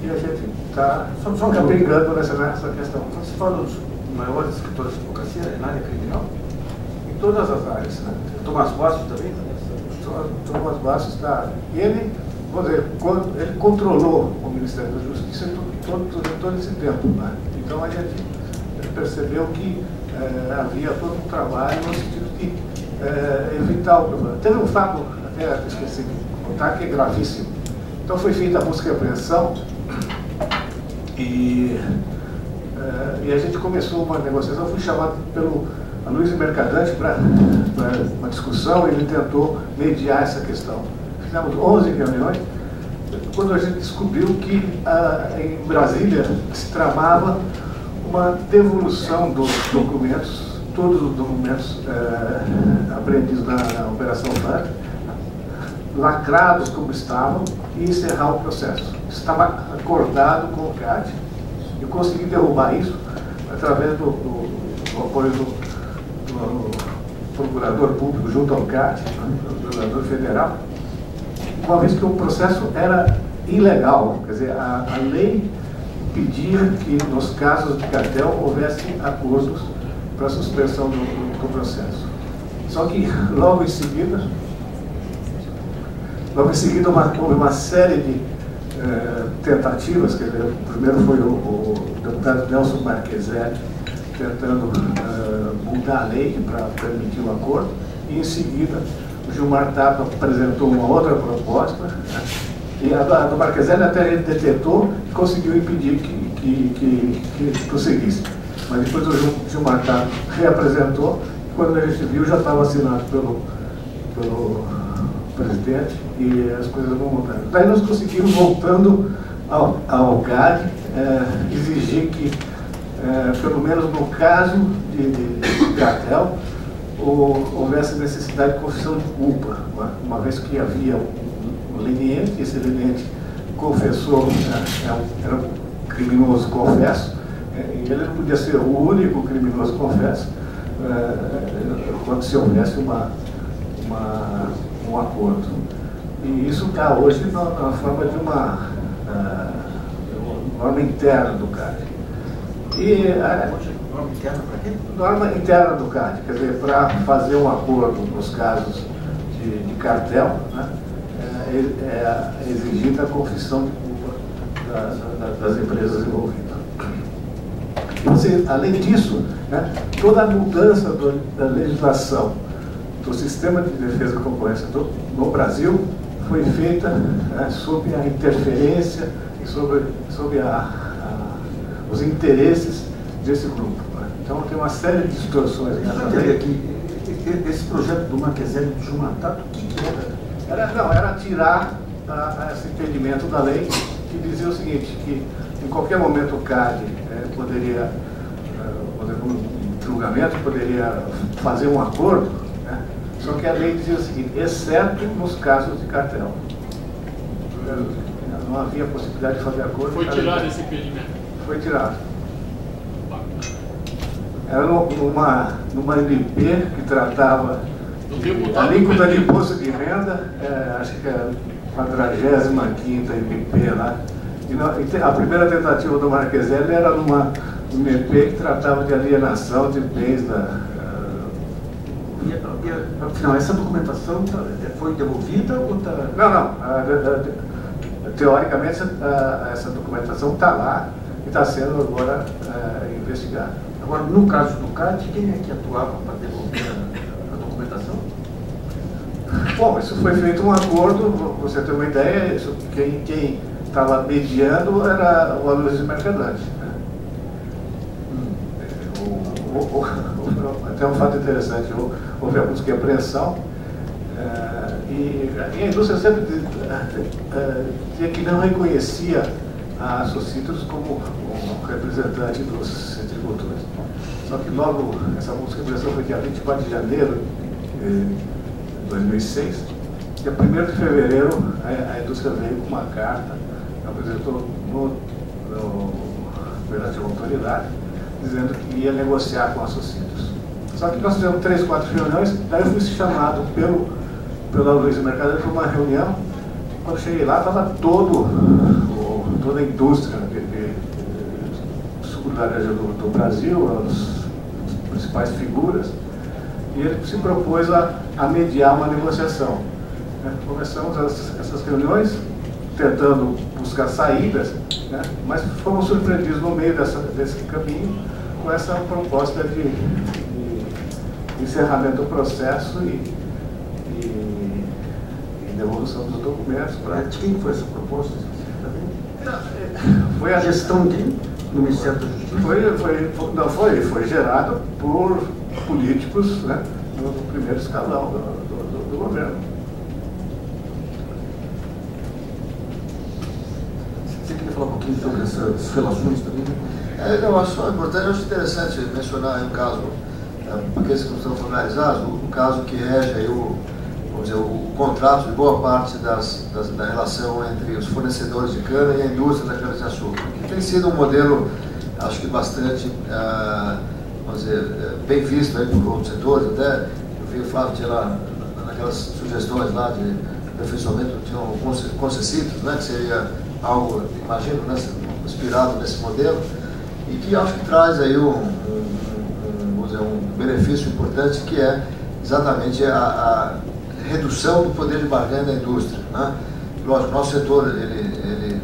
E a gente está capengando nessa questão. Quando se fala dos maiores escritórios de advocacia, é na área criminal? Em todas as áreas, né? Tomás Bastos também? Tomás Bastos está. E ele, vamos dizer, ele controlou o Ministério da Justiça todo esse tempo, né? Então a gente percebeu que havia todo um trabalho no sentido de evitar o problema. Teve um fato, até esqueci de contar, que é gravíssimo. Então foi feita a busca e apreensão e a gente começou uma negociação. Eu fui chamado pelo Aloysio Mercadante para uma discussão e ele tentou mediar essa questão. Fizemos 11 reuniões, quando a gente descobriu que em Brasília se tramava uma devolução dos documentos, todos os documentos apreendidos na Operação FARC, lacrados como estavam, e encerrar o processo. Estava acordado com o CAD. Eu consegui derrubar isso através do apoio do procurador público junto ao CAD, do procurador federal, uma vez que o processo era ilegal. Quer dizer, a lei pedia que nos casos de cartel houvesse acordos para suspensão do processo. Só que logo em seguida houve uma série de tentativas. Quer dizer, primeiro foi o deputado Nelson Marqueselli tentando mudar a lei para permitir o acordo, e em seguida o Gilmar Tapa apresentou uma outra proposta, né? E a do Marqueselli até ele detetou e conseguiu impedir que prosseguisse. Mas depois o Gilmar Tapa reapresentou, e quando a gente viu já estava assinado pelo presidente, e as coisas vão mudando. Daí nós conseguimos, voltando ao CAD, exigir que, pelo menos no caso de cartel, houvesse necessidade de confissão de culpa, uma vez que havia um leniente, esse leniente confessou, era um criminoso confesso, e ele não podia ser o único criminoso confesso quando se houvesse um acordo. E isso está hoje na forma de uma norma interna do CAD. Norma interna para quê? Norma interna do CAD, quer dizer, para fazer um acordo nos casos de cartel, né, é exigida a confissão de culpa das empresas envolvidas. Além disso, né, toda a mudança da legislação do sistema de defesa da concorrência no Brasil foi feita sob a interferência e sob os interesses desse grupo. Então tem uma série de distorções. Esse projeto do Marqueselli do Gilmar Tapa, o que era? Era tirar esse entendimento da lei, que dizia o seguinte, que em qualquer momento o CAD poderia, no julgamento, poderia fazer um acordo, né? Só que a lei dizia o seguinte, exceto nos casos de cartel. Não havia possibilidade de fazer acordo. Foi tirado esse impedimento? Foi tirado. Era numa MP que tratava a alíquota de imposto de renda, acho que é a 45ª MP lá. E a primeira tentativa do Marqueselli era numa MP que tratava de alienação de bens Afinal, essa documentação foi devolvida ou está... Não. Teoricamente, essa documentação está lá e está sendo agora investigada. Agora, no caso do CAD, quem é que atuava para devolver a documentação? Bom, isso foi feito um acordo, você tem uma ideia, quem estava mediando era o Aloysio Mercadante. Né? Até um fato interessante, houve a busca e apreensão, e a indústria sempre dizia que não reconhecia a Socitros como um representante dos citricultores. Só que logo, essa busca e apreensão foi dia 24 de janeiro de 2006, e a 1º de fevereiro a indústria veio com uma carta, apresentou relativa autoridade, dizendo que ia negociar com a Socitos. Só que nós fizemos 3, 4 reuniões, daí eu fui chamado pela Luiza Mercado para uma reunião. Quando cheguei lá, estava toda a indústria de sucularejo do Brasil, as principais figuras, e ele se propôs a mediar uma negociação. Começamos essas reuniões tentando buscar saídas, né? Mas fomos surpreendidos no meio desse caminho com essa proposta de encerramento do processo e devolução dos documentos. De quem foi essa proposta? Foi a gestão do Ministério da Justiça? Foi gerado por políticos, né, no primeiro escalão do governo. Você queria falar um pouquinho sobre essas relações também? Eu acho importante, eu acho interessante mencionar um caso, para aqueles que não estão familiarizados, um caso que rege aí o contrato de boa parte da relação entre os fornecedores de cana e a indústria da cana-de-açúcar, que tem sido um modelo, acho que bastante, vamos dizer, bem visto aí por outros setores. Até eu vi o Flávio tinha lá, naquelas sugestões lá de aperfeiçoamento, tinham alguns concessitos, né, que seria algo, imagino, né, inspirado nesse modelo, e que acho que traz aí vamos dizer, um benefício importante, que é exatamente a redução do poder de barganha da indústria, né? Lógico, nosso setor ele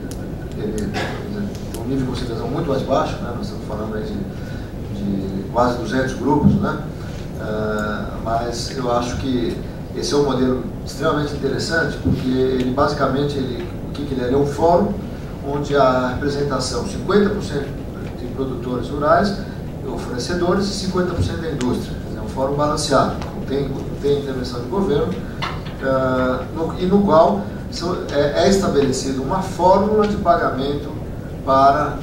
tem um nível de concentração muito mais baixo, né? Nós estamos falando aí de quase 200 grupos, né? Mas eu acho que esse é um modelo extremamente interessante, porque ele basicamente, o que ele é? Ele é um fórum onde a representação 50% de produtores rurais ou fornecedores e 50% da indústria. É um fórum balanceado, não tem intervenção do governo, e no qual é estabelecida uma fórmula de pagamento para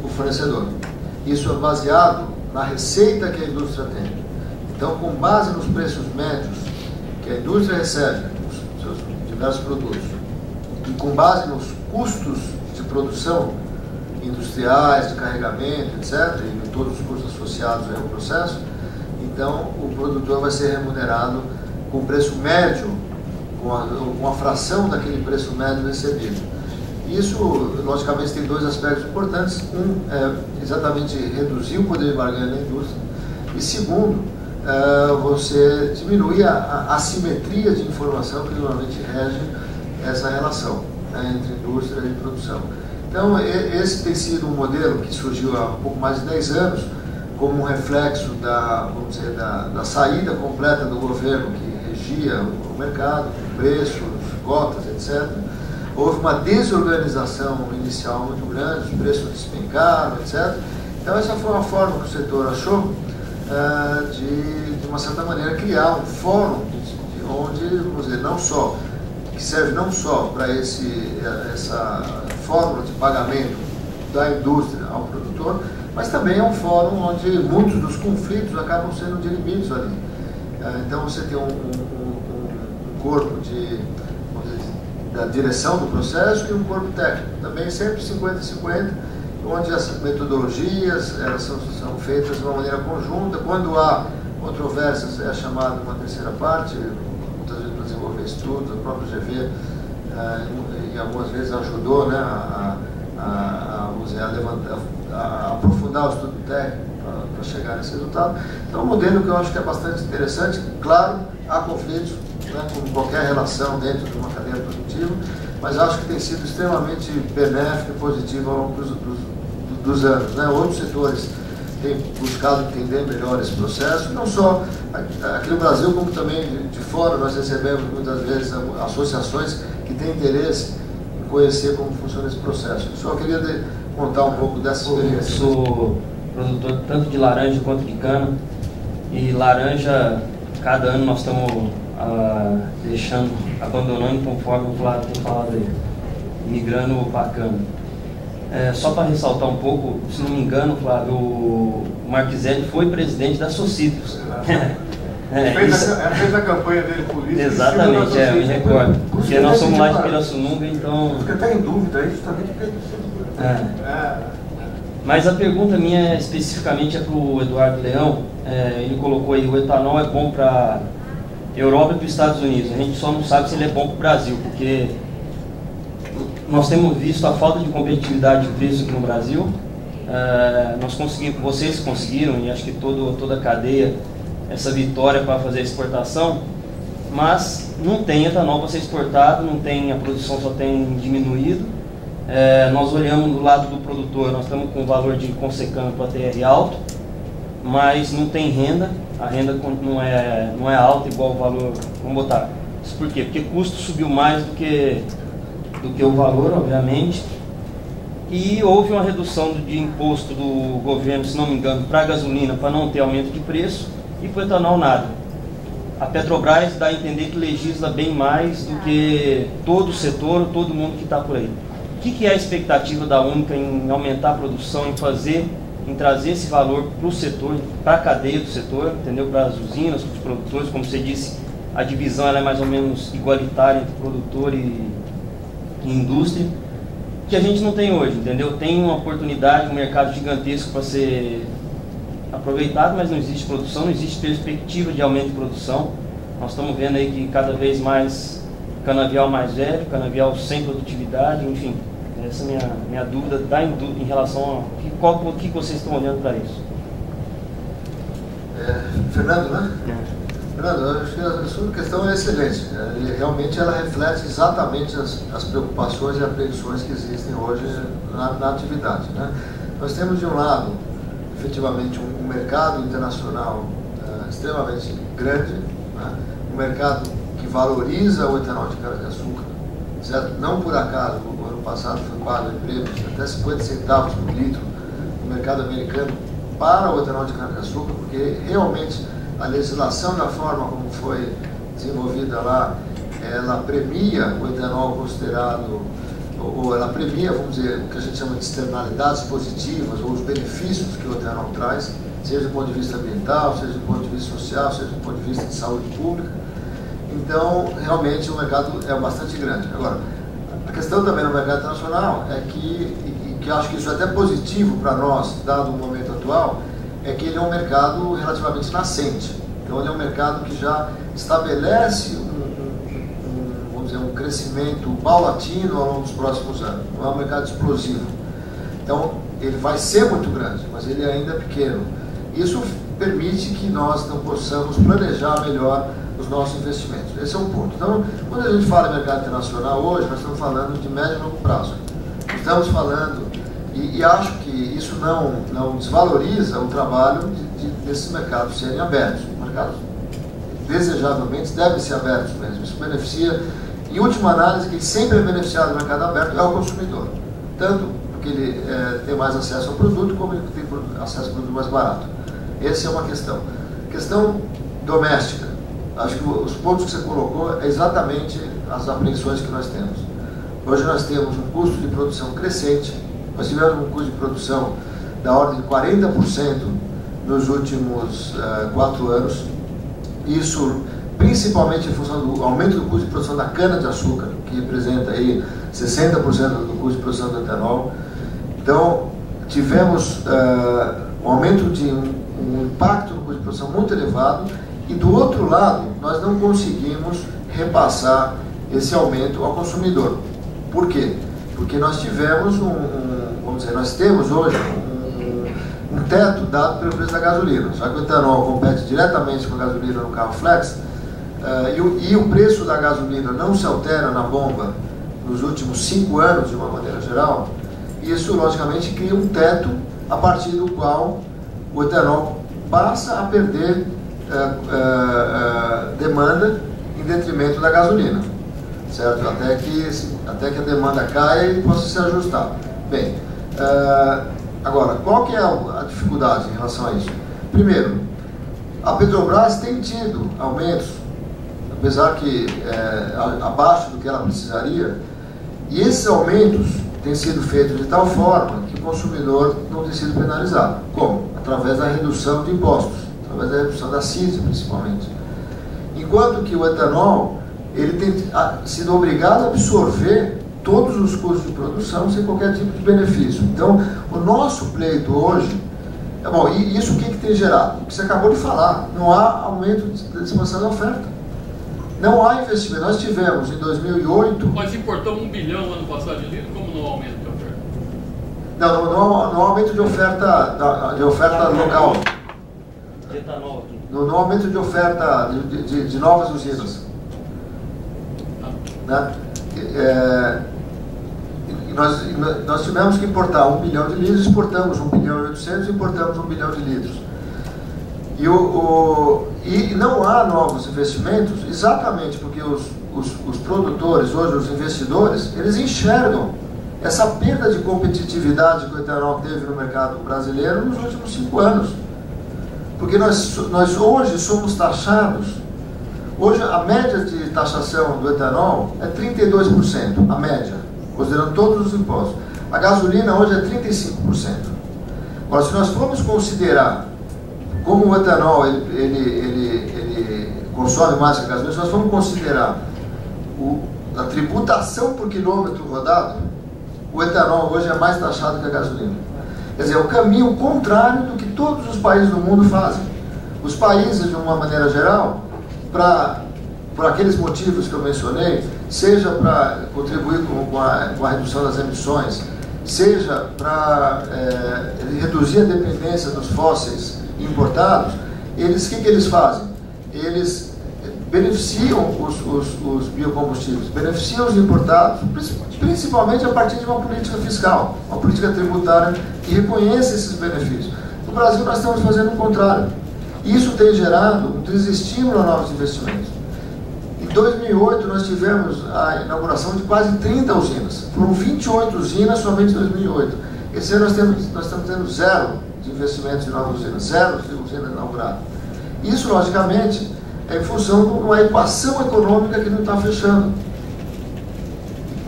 o fornecedor. Isso é baseado na receita que a indústria tem. Então, com base nos preços médios que a indústria recebe nos seus diversos produtos, e com base nos custos de produção industriais, de carregamento, etc., e todos os custos associados ao processo, então o produtor vai ser remunerado com o preço médio, com a fração daquele preço médio recebido. Isso, logicamente, tem dois aspectos importantes. Um é exatamente reduzir o poder de barganha da indústria, e segundo, você diminuir a assimetria de informação que normalmente rege essa relação, né, entre indústria e produção. Então, esse tem sido um modelo que surgiu há um pouco mais de 10 anos, como um reflexo vamos dizer, da saída completa do governo que regia o mercado, preços, cotas, etc. Houve uma desorganização inicial muito grande, os preços despencaram, etc. Então, essa foi uma forma que o setor achou de uma certa maneira, criar um fórum onde, vamos dizer, que serve não só para essa fórmula de pagamento da indústria ao produtor, mas também é um fórum onde muitos dos conflitos acabam sendo dirimidos ali. Então você tem um corpo da direção do processo e um corpo técnico, também sempre 50-50, onde as metodologias elas são feitas de uma maneira conjunta. Quando há controvérsias, é chamada uma terceira parte, muitas vezes para desenvolver estudos. O próprio GV, e algumas vezes ajudou, né, a aprofundar o estudo técnico para chegar nesse resultado. Então, é um modelo que eu acho que é bastante interessante. Claro, há conflitos, né, como qualquer relação dentro de uma cadeia produtiva, mas acho que tem sido extremamente benéfico e positivo ao longo dos anos, né? Outros setores têm buscado entender melhor esse processo, não só aqui no Brasil, como também de fora. Nós recebemos muitas vezes associações que têm interesse em conhecer como funciona esse processo. Só queria contar um pouco dessa experiência. Eu sou produtor tanto de laranja quanto de cana, e laranja, cada ano nós estamos abandonando, conforme o Flávio tem falado aí, migrando para a cana. Só para ressaltar um pouco, se não me engano, Flávio, o Marquiselli foi presidente da Socitos. Fez a campanha dele política. Exatamente, eu me recordo. Porque nós somos lá de Pirassununga, então... Fica até em dúvida aí, justamente porque... Mas a pergunta minha especificamente é para o Eduardo Leão. Ele colocou aí, o etanol é bom para Europa e para os Estados Unidos. A gente só não sabe se ele é bom para o Brasil, porque nós temos visto a falta de competitividade de preço aqui no Brasil. Nós conseguimos, vocês conseguiram, e acho que toda a cadeia, essa vitória para fazer a exportação, mas não tem etanol para ser exportado, não tem, a produção só tem diminuído. Nós olhamos do lado do produtor, nós estamos com o valor de consecano para TR alto, mas não tem renda, a renda não é alta igual o valor, vamos botar. Isso por quê? Porque o custo subiu mais do que o valor, obviamente, e houve uma redução de imposto do governo, se não me engano, para a gasolina, para não ter aumento de preço, e para o etanol nada. A Petrobras dá a entender que legisla bem mais do que todo o setor, todo mundo que está por aí. O que é a expectativa da Única em aumentar a produção, em trazer esse valor para o setor, para a cadeia do setor, entendeu? Para as usinas, para os produtores, como você disse, a divisão ela é mais ou menos igualitária entre produtor e indústria, que a gente não tem hoje, entendeu? Tem uma oportunidade, um mercado gigantesco para ser aproveitado, mas não existe produção, não existe perspectiva de aumento de produção. Nós estamos vendo aí que cada vez mais canavial mais velho, canavial sem produtividade, enfim. Essa é a minha dúvida em relação a que vocês estão olhando para isso. Fernando, né? Fernando, acho que a sua questão é excelente. Realmente ela reflete exatamente as preocupações e apreensões que existem hoje na atividade, né? Nós temos de um lado, efetivamente, um mercado internacional extremamente grande, né? Um mercado que valoriza o etanol de cana-de-açúcar, certo? Não por acaso, o ano passado foi quadro de prêmios até 50 centavos por litro no mercado americano para o etanol de cana-de-açúcar, porque realmente a legislação, da forma como foi desenvolvida lá, ela premia o etanol considerado, ou ela premia, vamos dizer, o que a gente chama de externalidades positivas, ou os benefícios que o etanol traz, seja do ponto de vista ambiental, seja do ponto de vista social, seja do ponto de vista de saúde pública. Então, realmente, o mercado é bastante grande. Agora, a questão também no mercado internacional é que acho que isso é até positivo para nós, dado o momento atual, é que ele é um mercado relativamente nascente. Então, ele é um mercado que já estabelece vamos dizer, um crescimento paulatino ao longo dos próximos anos. Não é um mercado explosivo. Então, ele vai ser muito grande, mas ele ainda é pequeno. Isso permite que nós não possamos planejar melhor os nossos investimentos. Esse é um ponto. Então, quando a gente fala em mercado internacional hoje, nós estamos falando de médio e longo prazo. Estamos falando, e acho que isso não desvaloriza o trabalho desses mercados serem abertos. Os mercados, desejavelmente, devem ser abertos mesmo. Isso beneficia, em última análise, quem sempre é beneficiado do mercado aberto é o consumidor. Tanto porque ele tem mais acesso ao produto, como ele tem acesso ao produto mais barato. Essa é uma questão. Questão doméstica. Acho que os pontos que você colocou é exatamente as apreensões que nós temos. Hoje nós temos um custo de produção crescente. Nós tivemos um custo de produção da ordem de 40% nos últimos 4 anos. Isso principalmente em função do aumento do custo de produção da cana-de-açúcar, que representa aí 60% do custo de produção do etanol. Então, tivemos um aumento de um impacto no custo de produção muito elevado, e do outro lado, nós não conseguimos repassar esse aumento ao consumidor. Por quê? Porque nós tivemos vamos dizer, nós temos hoje um teto dado pelo preço da gasolina. Só que o etanol compete diretamente com a gasolina no carro flex, e o preço da gasolina não se altera na bomba nos últimos 5 anos, de uma maneira geral. Isso, logicamente, cria um teto a partir do qual o etanol passa a perder demanda em detrimento da gasolina, certo? Até que a demanda caia e possa se ajustar. Bem, agora, qual que é a dificuldade em relação a isso? Primeiro, a Petrobras tem tido aumentos, apesar que abaixo do que ela precisaria, e esses aumentos têm sido feitos de tal forma que o consumidor não tem sido penalizado. Como? Através da redução de impostos, através da redução da CISA, principalmente. Enquanto que o etanol, ele tem sido obrigado a absorver todos os custos de produção sem qualquer tipo de benefício. Então, o nosso pleito hoje, bom, e isso o que tem gerado? O que você acabou de falar, não há aumento de expansão da oferta. Não há investimento. Nós tivemos em 2008... Nós importamos 1 bilhão ano passado de litro, como não há aumento de oferta? Não há aumento de oferta local. De etanol aqui. Não há aumento de oferta de novas usinas. Né? Nós tivemos que importar 1 bilhão de litros, exportamos 1 bilhão e 800, importamos 1 bilhão de litros. E não há novos investimentos, exatamente porque os produtores, hoje os investidores, eles enxergam essa perda de competitividade que o etanol teve no mercado brasileiro nos últimos 5 anos. Porque nós hoje somos taxados, hoje a média de taxação do etanol é 32%, a média, considerando todos os impostos. A gasolina hoje é 35%. Agora, se nós formos considerar como o etanol ele consome mais que a gasolina, se nós formos considerar a tributação por quilômetro rodado, o etanol hoje é mais taxado que a gasolina. Quer dizer, é o caminho contrário do que todos os países do mundo fazem. Os países, de uma maneira geral, por aqueles motivos que eu mencionei, seja para contribuir com a redução das emissões, seja para reduzir a dependência dos fósseis importados, o que eles fazem? Eles beneficiam os biocombustíveis, beneficiam os importados, principalmente a partir de uma política fiscal, uma política tributária que reconhece esses benefícios. No Brasil, nós estamos fazendo o contrário. Isso tem gerado um desestímulo a novos investimentos. Em 2008, nós tivemos a inauguração de quase 30 usinas. Foram 28 usinas somente em 2008. Esse ano nós estamos tendo zero de investimentos em novas usinas, zero de usinas inauguradas. Isso, logicamente, é em função de uma equação econômica que não está fechando.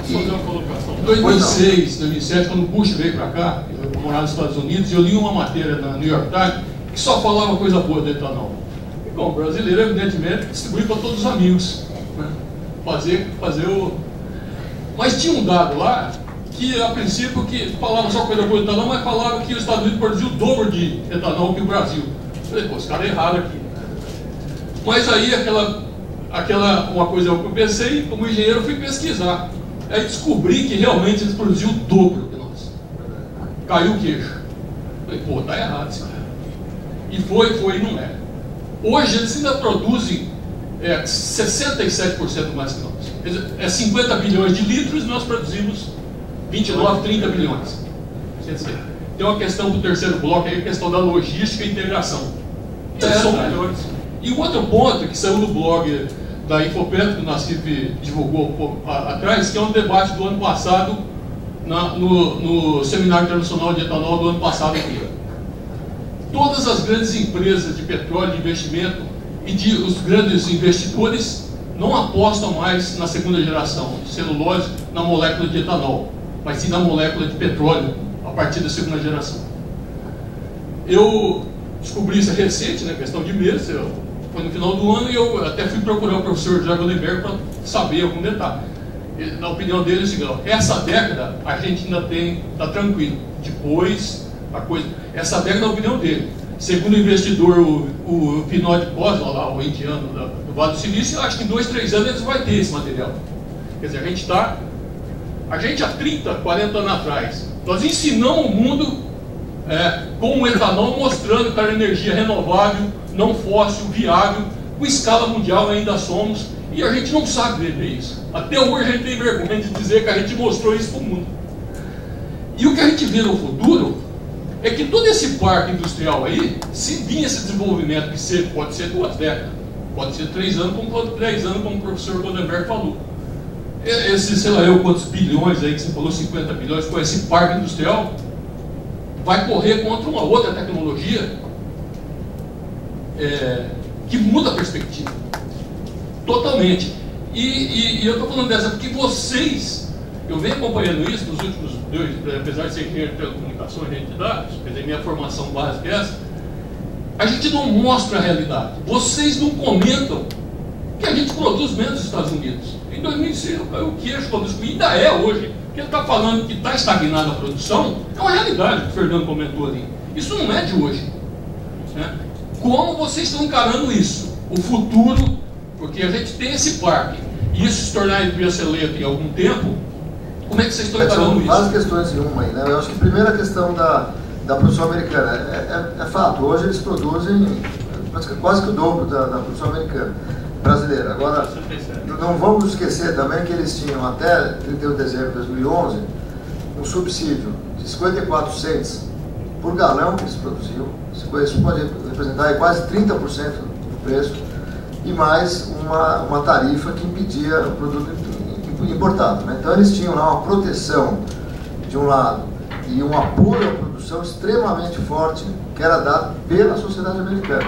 Só fazer uma colocação. Em 2006, 2007, quando o Bush veio para cá, eu morava nos Estados Unidos, eu li uma matéria na New York Times que só falava coisa boa do etanol. E como brasileiro, evidentemente, distribuir para todos os amigos. Né? Fazer o... Mas tinha um dado lá que, a princípio, que falava só coisa boa do etanol, mas falava que os Estados Unidos produziu o dobro de etanol que o Brasil. Eu falei, pô, esse cara é errado aqui. Mas aí, uma coisa eu pensei, como engenheiro, eu fui pesquisar. Aí descobri que realmente eles produziam o dobro que nós. Caiu o queixo. Falei, pô, tá errado esse cara. E foi, e não é. Hoje eles ainda produzem 67% mais que nós. É 50 bilhões de litros e nós produzimos 29, 30 bilhões. Quer dizer, tem uma questão do terceiro bloco aí, a questão da logística e integração. Eles são melhores. E o outro ponto que saiu no blog da Infopetro, que o Nassif divulgou um pouco atrás, que é um debate do ano passado no Seminário Internacional de Etanol do ano passado aqui. Todas as grandes empresas de petróleo, de investimento e os grandes investidores não apostam mais na segunda geração de celulose, na molécula de etanol, mas sim na molécula de petróleo, a partir da segunda geração. Eu descobri isso recente, né, questão de meses, foi no final do ano, e eu até fui procurar o professor José Goldenberg para saber algum detalhe. Na opinião dele, é o seguinte: essa década a gente ainda está tranquilo. Depois, a coisa... Essa década, na opinião dele, segundo o investidor, o Vinod Khosla, lá, o indiano do Vale do Silício, acho que em 2, 3 anos eles vão ter esse material. Quer dizer, a gente há 30, 40 anos atrás, nós ensinamos o mundo com o etanol, mostrando que era energia renovável, não fóssil, viável, com escala mundial ainda somos, e a gente não sabe vender isso. Até hoje a gente tem vergonha de dizer que a gente mostrou isso para o mundo. E o que a gente vê no futuro é que todo esse parque industrial aí, se vir esse desenvolvimento, que pode ser 2 décadas, pode ser 3 anos, como 10 anos, como o professor Goldenberg falou. Esse, sei lá eu, quantos bilhões aí que você falou, 50 bilhões, com esse parque industrial, vai correr contra uma outra tecnologia que muda a perspectiva totalmente. E eu estou falando dessa porque vocês, eu venho acompanhando isso nos últimos 2, apesar de ser engenheiro de telecomunicações e de dados, quer dizer, minha formação básica é essa, a gente não mostra a realidade. Vocês não comentam que a gente produz menos nos Estados Unidos. Em 2005, o queijo produz, ainda é hoje, porque ele está falando que está estagnada a produção, é uma realidade que o Fernando comentou ali. Isso não é de hoje. Né? Como vocês estão encarando isso? O futuro, porque a gente tem esse parque, e isso se tornar excelente em algum tempo, como é que vocês estão encarando isso? Várias questões em uma aí, né? Eu acho que a primeira questão da produção americana é fato. Hoje eles produzem quase que o dobro da produção americana, brasileira. Agora, não vamos esquecer também que eles tinham até 31 de dezembro de 2011 um subsídio de 54 cents por galão que eles produziam. Isso pode representar aí quase 30% do preço, e mais uma tarifa que impedia o produto importado. Né? Então eles tinham lá uma proteção de um lado e um apoio à produção extremamente forte que era dado pela sociedade americana.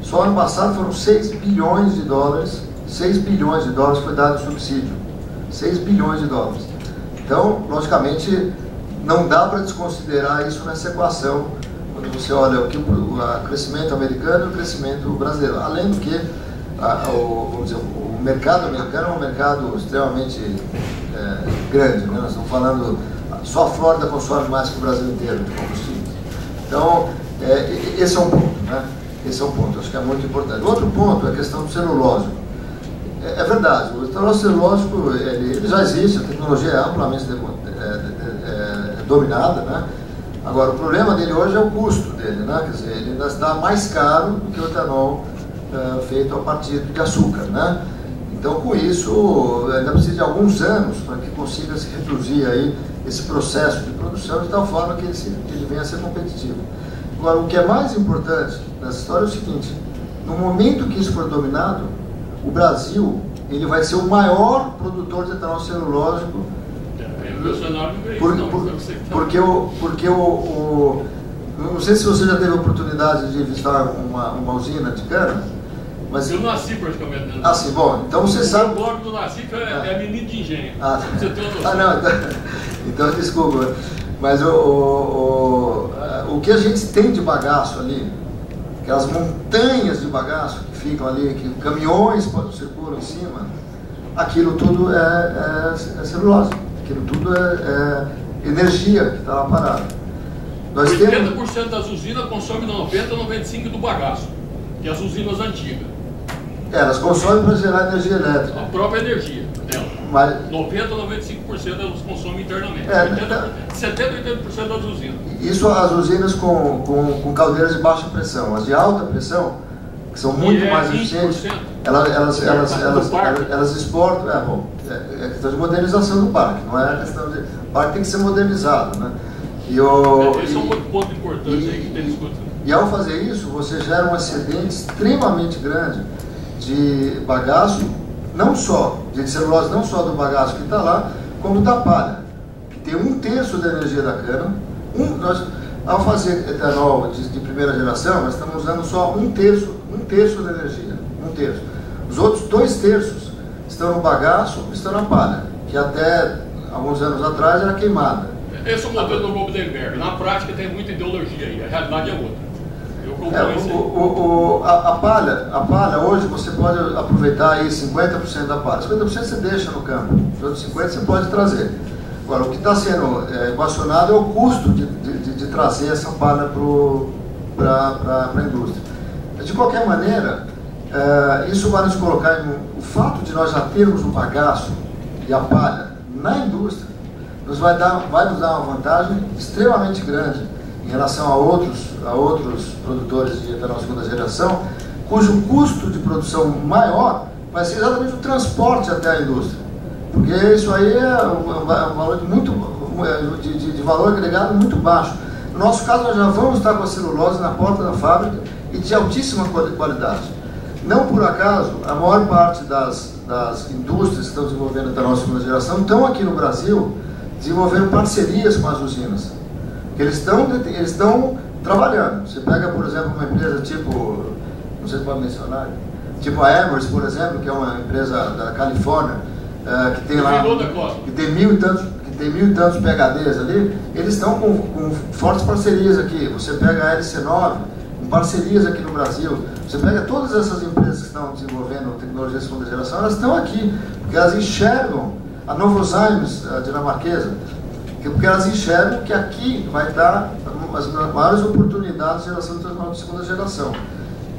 Só ano passado foram 6 bilhões de dólares, 6 bilhões de dólares foi dado em subsídio. 6 bilhões de dólares. Então, logicamente, não dá para desconsiderar isso nessa equação, quando você olha o crescimento americano e o crescimento brasileiro. Além do que, vamos dizer, o mercado americano é um mercado extremamente grande. Né? Nós estamos falando, só a Flórida consome mais que o Brasil inteiro de combustível. Então, esse é um ponto, né? Esse é um ponto, acho que é muito importante. Outro ponto é a questão do celulósico. É verdade, o etanol celulósico ele já existe, a tecnologia é amplamente dominada, né? Agora, o problema dele hoje é o custo dele, né? Quer dizer, ele ainda está mais caro do que o etanol feito a partir de açúcar, né? Então, com isso, ainda precisa de alguns anos para que consiga se reduzir aí esse processo de produção de tal forma que ele venha a ser competitivo. Agora, o que é mais importante nessa história é o seguinte: no momento que isso for dominado, o Brasil ele vai ser o maior produtor de etanol celulósico. Porque não sei se você já teve a oportunidade de visitar uma usina de cana. Mas eu nasci praticamente. Ah, sim, bom, então você sabe. O bloco do nasci é menino de engenho. Você tem uma noção. Não, então desculpa. Mas o que a gente tem de bagaço ali, aquelas montanhas de bagaço que ficam ali, que caminhões circulam em cima, aquilo tudo é celulose, aquilo tudo é energia que está lá parada. 80% das usinas consomem 90% a 95% do bagaço, que é as usinas antigas. Elas consomem para gerar energia elétrica. A própria energia dela. Mas 90% a 95% elas consomem internamente. 70% a 80% das usinas. Isso as usinas com caldeiras de baixa pressão. As de alta pressão, que são muito mais eficientes, elas exportam. É questão de modernização do parque, não é questão de. O parque tem que ser modernizado, né? Esse é um outro ponto importante aí que tem discutido. E ao fazer isso, você gera um excedente extremamente grande de bagaço, não só de celulose, não só do bagaço que está lá, como da palha, que tem 1/3 da energia da cana. Ao fazer etanol de primeira geração, nós estamos usando só 1/3 da energia, 1/3. Os outros 2/3 estão no bagaço, estão na palha, que até alguns anos atrás era queimada. Esse é o modelo do Goldenberg. Na prática tem muita ideologia aí, a realidade é outra. A palha, hoje você pode aproveitar aí 50% da palha. 50% você deixa no campo, os outros 50% você pode trazer. Agora, o que está sendo equacionado é o custo de trazer essa palha para a indústria. De qualquer maneira, isso vai nos colocar o fato de nós já termos o bagaço e a palha na indústria, vai nos dar uma vantagem extremamente grande em relação a outros produtores de etanol segunda geração, cujo custo de produção maior vai ser exatamente o transporte até a indústria. Porque isso aí é um valor de valor agregado muito baixo. No nosso caso, nós já vamos estar com a celulose na porta da fábrica e de altíssima qualidade. Não por acaso, a maior parte das indústrias que estão desenvolvendo etanol segunda geração estão aqui no Brasil desenvolvendo parcerias com as usinas. Eles estão trabalhando. Você pega, por exemplo, uma empresa tipo, não sei se pode mencionar, tipo a Emers, por exemplo, que é uma empresa da Califórnia, que tem lá, que tem mil e tantos PhDs ali, eles estão com fortes parcerias aqui. Você pega a LC9, com parcerias aqui no Brasil. Você pega todas essas empresas que estão desenvolvendo tecnologia de segunda geração, elas estão aqui, porque elas enxergam a Novozymes, a dinamarquesa, porque elas enxergam que aqui vai dar as maiores oportunidades de geração de tecnologia de segunda geração.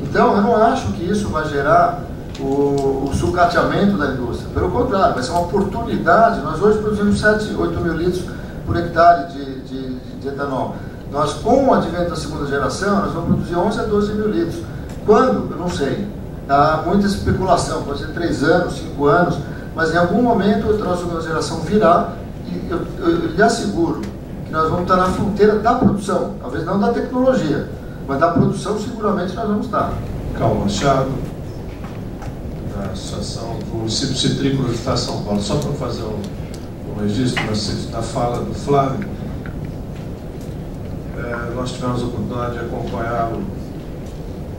Então, eu não acho que isso vai gerar o sucateamento da indústria. Pelo contrário, vai ser uma oportunidade. Nós hoje produzimos 7, 8 mil litros por hectare de etanol. Nós, com o advento da segunda geração, nós vamos produzir 11 a 12 mil litros. Quando? Eu não sei. Há muita especulação, pode ser 3 anos, 5 anos, mas em algum momento a nossa segunda geração virá e eu lhe asseguro que nós vamos estar na fronteira da produção, talvez não da tecnologia, mas da produção seguramente nós vamos estar. Carlos Machado, da Associação do Município Citrícola do Estado de São Paulo. Só para fazer um registro da fala do Flávio, nós tivemos a oportunidade de acompanhá-lo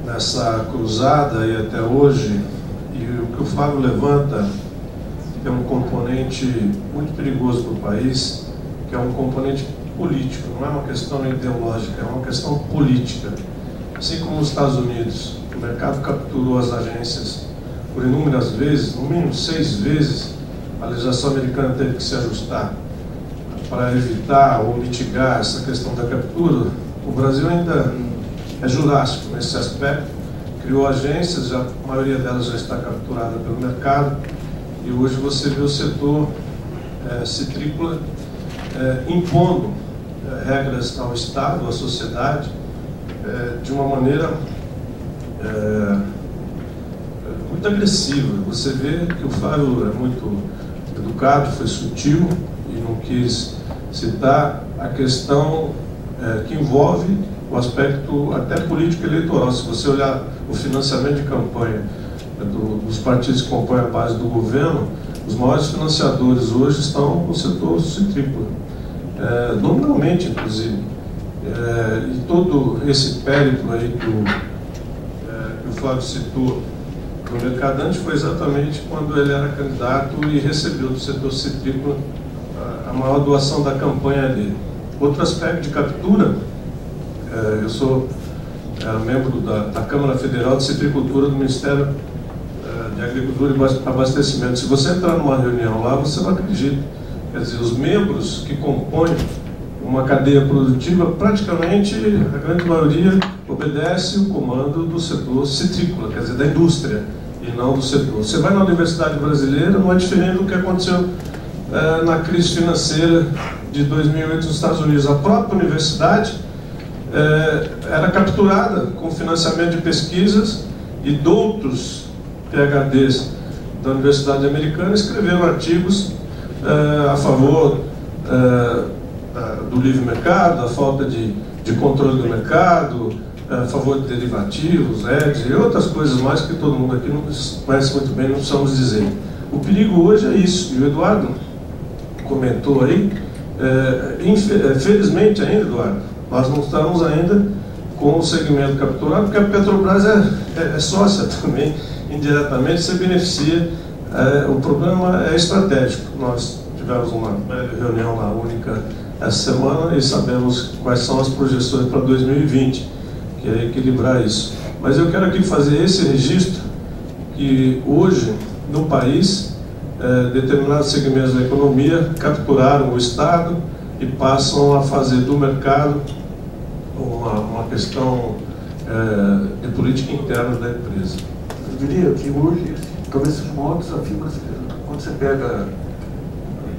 nessa cruzada e até hoje, e o que o Flávio levanta é um componente muito perigoso para o país, que é um componente político, não é uma questão ideológica, é uma questão política. Assim como nos Estados Unidos, o mercado capturou as agências por inúmeras vezes, no mínimo 6 vezes, a legislação americana teve que se ajustar para evitar ou mitigar essa questão da captura. O Brasil ainda é jurássico nesse aspecto, criou agências, a maioria delas já está capturada pelo mercado, e hoje você vê o setor citrícola impondo regras ao Estado, à sociedade, de uma maneira muito agressiva. Você vê que o Flávio é muito educado, foi sutil e não quis citar a questão que envolve o aspecto até político eleitoral. Se você olhar o financiamento de campanha dos partidos que compõem a base do governo, os maiores financiadores hoje estão no setor citrícola, nominalmente inclusive. E todo esse périplo aí que o Flávio citou no Mercadante foi exatamente quando ele era candidato e recebeu do setor citrícola a maior doação da campanha dele. Outro aspecto de captura, eu sou membro da Câmara Federal de Citricultura do Ministério de Agricultura e Abastecimento. Se você entrar numa reunião lá, você não acredita. Quer dizer, os membros que compõem uma cadeia produtiva, praticamente a grande maioria obedece o comando do setor citrícola, quer dizer, da indústria, e não do setor. Você vai na Universidade Brasileira, não é diferente do que aconteceu na crise financeira de 2008 nos Estados Unidos. A própria universidade era capturada com financiamento de pesquisas, e doutos PhDs da Universidade Americana escreveram artigos a favor do livre mercado, da falta de controle do mercado, a favor de derivativos, EDs e outras coisas mais que todo mundo aqui não conhece muito bem, não precisamos dizer. O perigo hoje é isso, e o Eduardo comentou aí, felizmente ainda, Eduardo, nós não estamos ainda com o segmento capturado, porque a Petrobras é sócia também, indiretamente, se beneficia. O problema é estratégico. Nós tivemos uma reunião lá única essa semana e sabemos quais são as projeções para 2020, que é equilibrar isso. Mas eu quero aqui fazer esse registro, que hoje, no país, determinados segmentos da economia capturaram o Estado e passam a fazer do mercado uma questão de política interna da empresa. Eu diria que hoje, talvez seja o maior desafio brasileiro. Quando você pega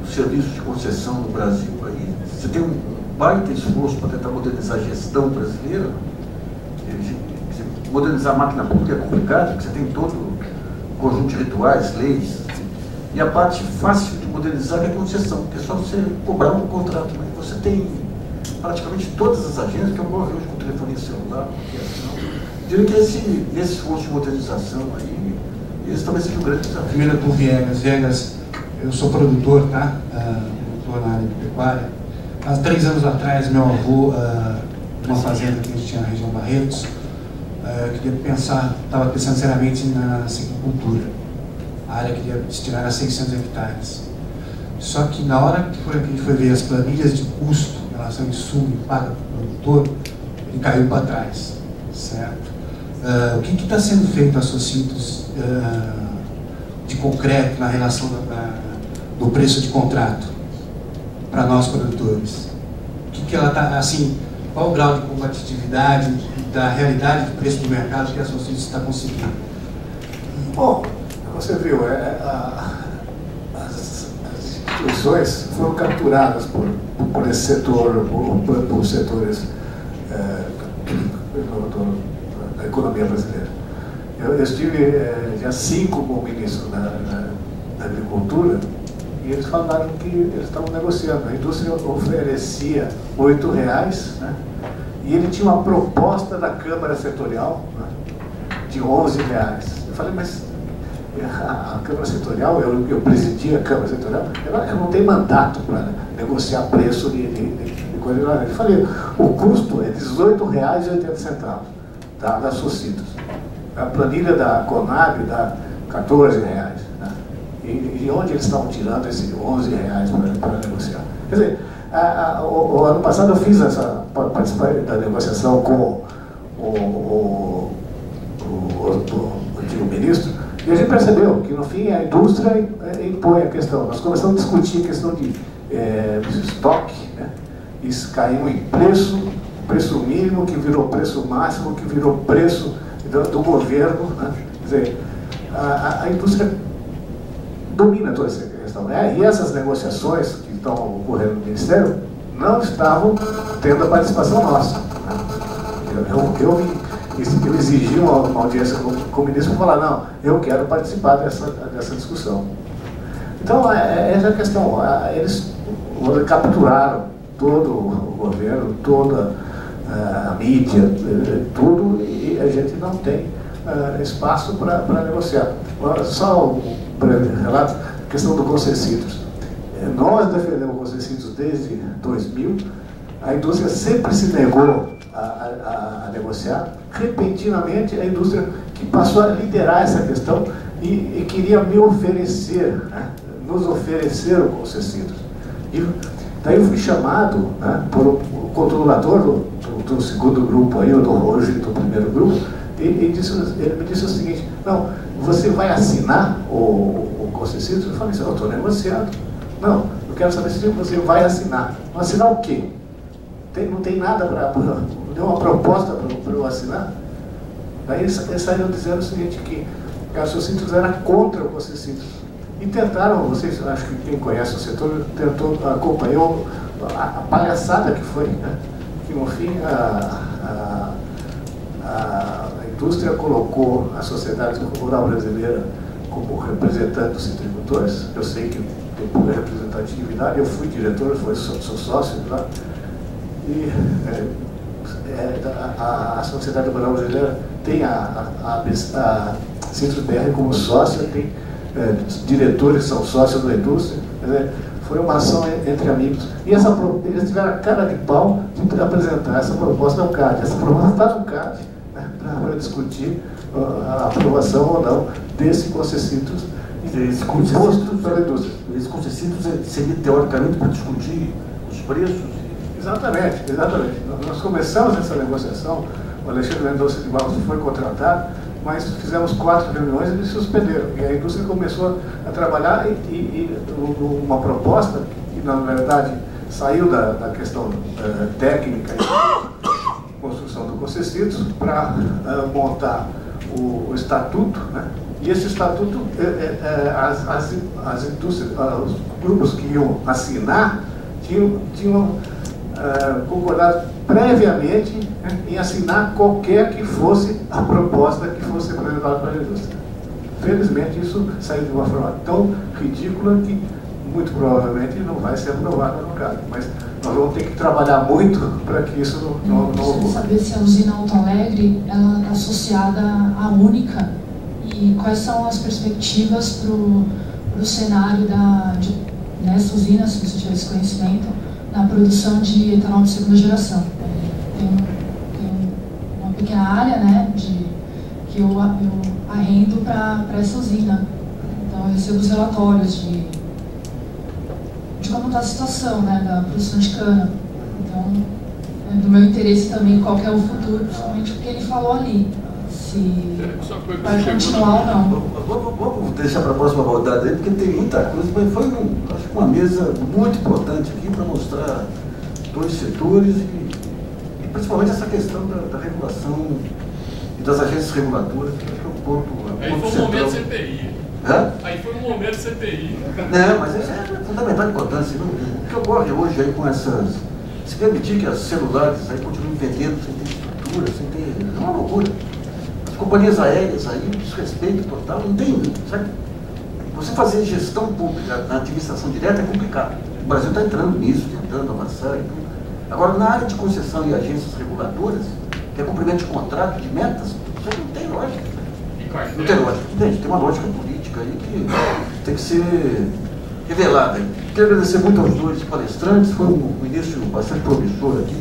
os serviços de concessão no Brasil, aí, você tem um baita esforço para tentar modernizar a gestão brasileira. Modernizar a máquina pública é complicado, porque você tem todo um conjunto de rituais, leis, e a parte fácil de modernizar é a concessão, que é só você cobrar um contrato. Mas você tem praticamente todas as agências que ocorrem hoje com telefonia celular, eu diria que esse esforço de modernização aí, esse talvez seja um grande desafio. Primeiro por Viegas, eu sou produtor, tá? Produtor na área de pecuária. Há 3 anos atrás, meu avô, numa fazenda que a gente tinha na região Barretos, estava pensando seriamente na silvicultura. A área queria destinar a 600 hectares. Só que na hora que a gente foi ver as planilhas de custo em relação ao insumo e paga para o produtor, ele caiu para trás, certo? O que está sendo feito a Socitos de concreto na relação do preço de contrato para nós produtores? O que ela está, assim, qual o grau de competitividade da realidade do preço do mercado que a Socitos está conseguindo? Bom, você viu, as instituições foram capturadas por esse setor, por setores da economia brasileira. Eu estive dia 5 com o ministro da Agricultura e eles falaram que eles estavam negociando. A indústria oferecia R$8, né? E ele tinha uma proposta da Câmara Setorial, né, de R$11. Eu falei, mas a Câmara Setorial, eu presidi a Câmara Setorial, ela não tem mandato para negociar preço de coisa. Eu falei, o custo é R$18,80 da Socitos. A planilha da Conab dá R$14. Né? E onde eles estavam tirando esses R$11 para negociar? Quer dizer, o ano passado eu fiz participar da negociação com o antigo ministro, e a gente percebeu que, no fim, a indústria impõe a questão. Nós começamos a discutir a questão de estoque, né? Isso caiu em preço mínimo, que virou preço máximo, que virou preço do governo, né? Quer dizer, a indústria domina toda essa questão, né? E essas negociações que estão ocorrendo no Ministério não estavam tendo a participação nossa, né? Eu exigi uma audiência com o ministro para falar, não, eu quero participar dessa discussão. Então, essa é a questão. Eles capturaram todo o governo, toda a mídia, tudo, e a gente não tem espaço para negociar. Só um breve relato, a questão do Concessitos. Nós defendemos o Concessitos desde 2000, a indústria sempre se negou a negociar. Repentinamente, a indústria que passou a liderar essa questão e queria me oferecer, né, nos oferecer o Concessitos. E daí eu fui chamado, né, por o controlador do segundo grupo, aí, hoje do primeiro grupo, e ele me disse o seguinte, não, você vai assinar o Concessitos? Eu falei, eu estou negociando. Não, eu quero saber se você vai assinar. Assinar o quê? Não tem nada deu uma proposta para eu assinar. Daí eles saíram dizendo o seguinte, que a Socitos era contra o Concessitos. E tentaram, vocês, acho que quem conhece o setor, acompanhou a palhaçada que foi, né? Que no fim a indústria colocou a sociedade rural brasileira como representante dos citricultores. Eu sei que tem pouca representatividade, eu fui diretor, sou sócio lá. E a sociedade rural brasileira tem a Citrus BR como sócia, tem diretores que são sócios da indústria. Quer dizer, foi uma ação entre amigos. E eles tiveram a cara de pau de apresentar essa proposta ao CAD. Essa proposta está no CAD, né, para discutir a aprovação ou não desse Concessitos imposto pela indústria. Esse Concessitos seria teoricamente para discutir os preços? Exatamente. Nós começamos essa negociação, o Alexandre Mendonça de Barros foi contratado, mas fizemos 4 reuniões e eles suspenderam. E a indústria começou a trabalhar e uma proposta que, na verdade, saiu da questão técnica e construção do Concessitos para montar o estatuto, né? E esse estatuto, as indústrias, os grupos que iam assinar, tinham concordado previamente, né, em assinar qualquer que fosse a proposta que fosse apresentada para a indústria. Felizmente, isso saiu de uma forma tão ridícula que muito provavelmente não vai ser aprovada no caso. Mas nós vamos ter que trabalhar muito para que isso não ocorra. Gostaria de saber se a usina Alto Alegre ela está associada à Única e quais são as perspectivas para o cenário nessa usina, se você tiver esse conhecimento, na produção de etanol de segunda geração. Tem uma pequena área, né, que eu arrendo para essa usina. Então eu recebo os relatórios de como está a situação, né, da produção de cana. Então, do meu interesse também qual que é o futuro, principalmente porque ele falou ali. se vai continuar ou não. Vamos deixar para a próxima rodada aí, porque tem muita coisa, mas foi acho que uma mesa muito importante aqui para mostrar dois setores e principalmente essa questão da regulação e das agências reguladoras, que acho que é um ponto Aí foi um central. momento CPI. Hã? Aí foi um momento CPI. Não, mas isso é fundamental importância. O que ocorre hoje aí com essas... Se permitir que as celulares aí continuem vendendo sem ter estrutura, sem ter... É uma loucura. As companhias aéreas aí, desrespeito total, não tem, sabe? Você fazer gestão pública na administração direta é complicado. O Brasil está entrando nisso, tentando avançar e tudo. Agora, na área de concessão e agências reguladoras, que é cumprimento de contrato, de metas, isso aí não tem lógica. Não tem lógica. Tem uma lógica política aí que tem que ser revelada. Quero agradecer muito aos dois palestrantes, foi um início bastante promissor aqui,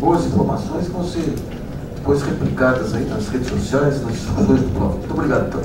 boas informações que vão ser depois replicadas aí nas redes sociais, nas discussões do blog. Muito obrigado, então.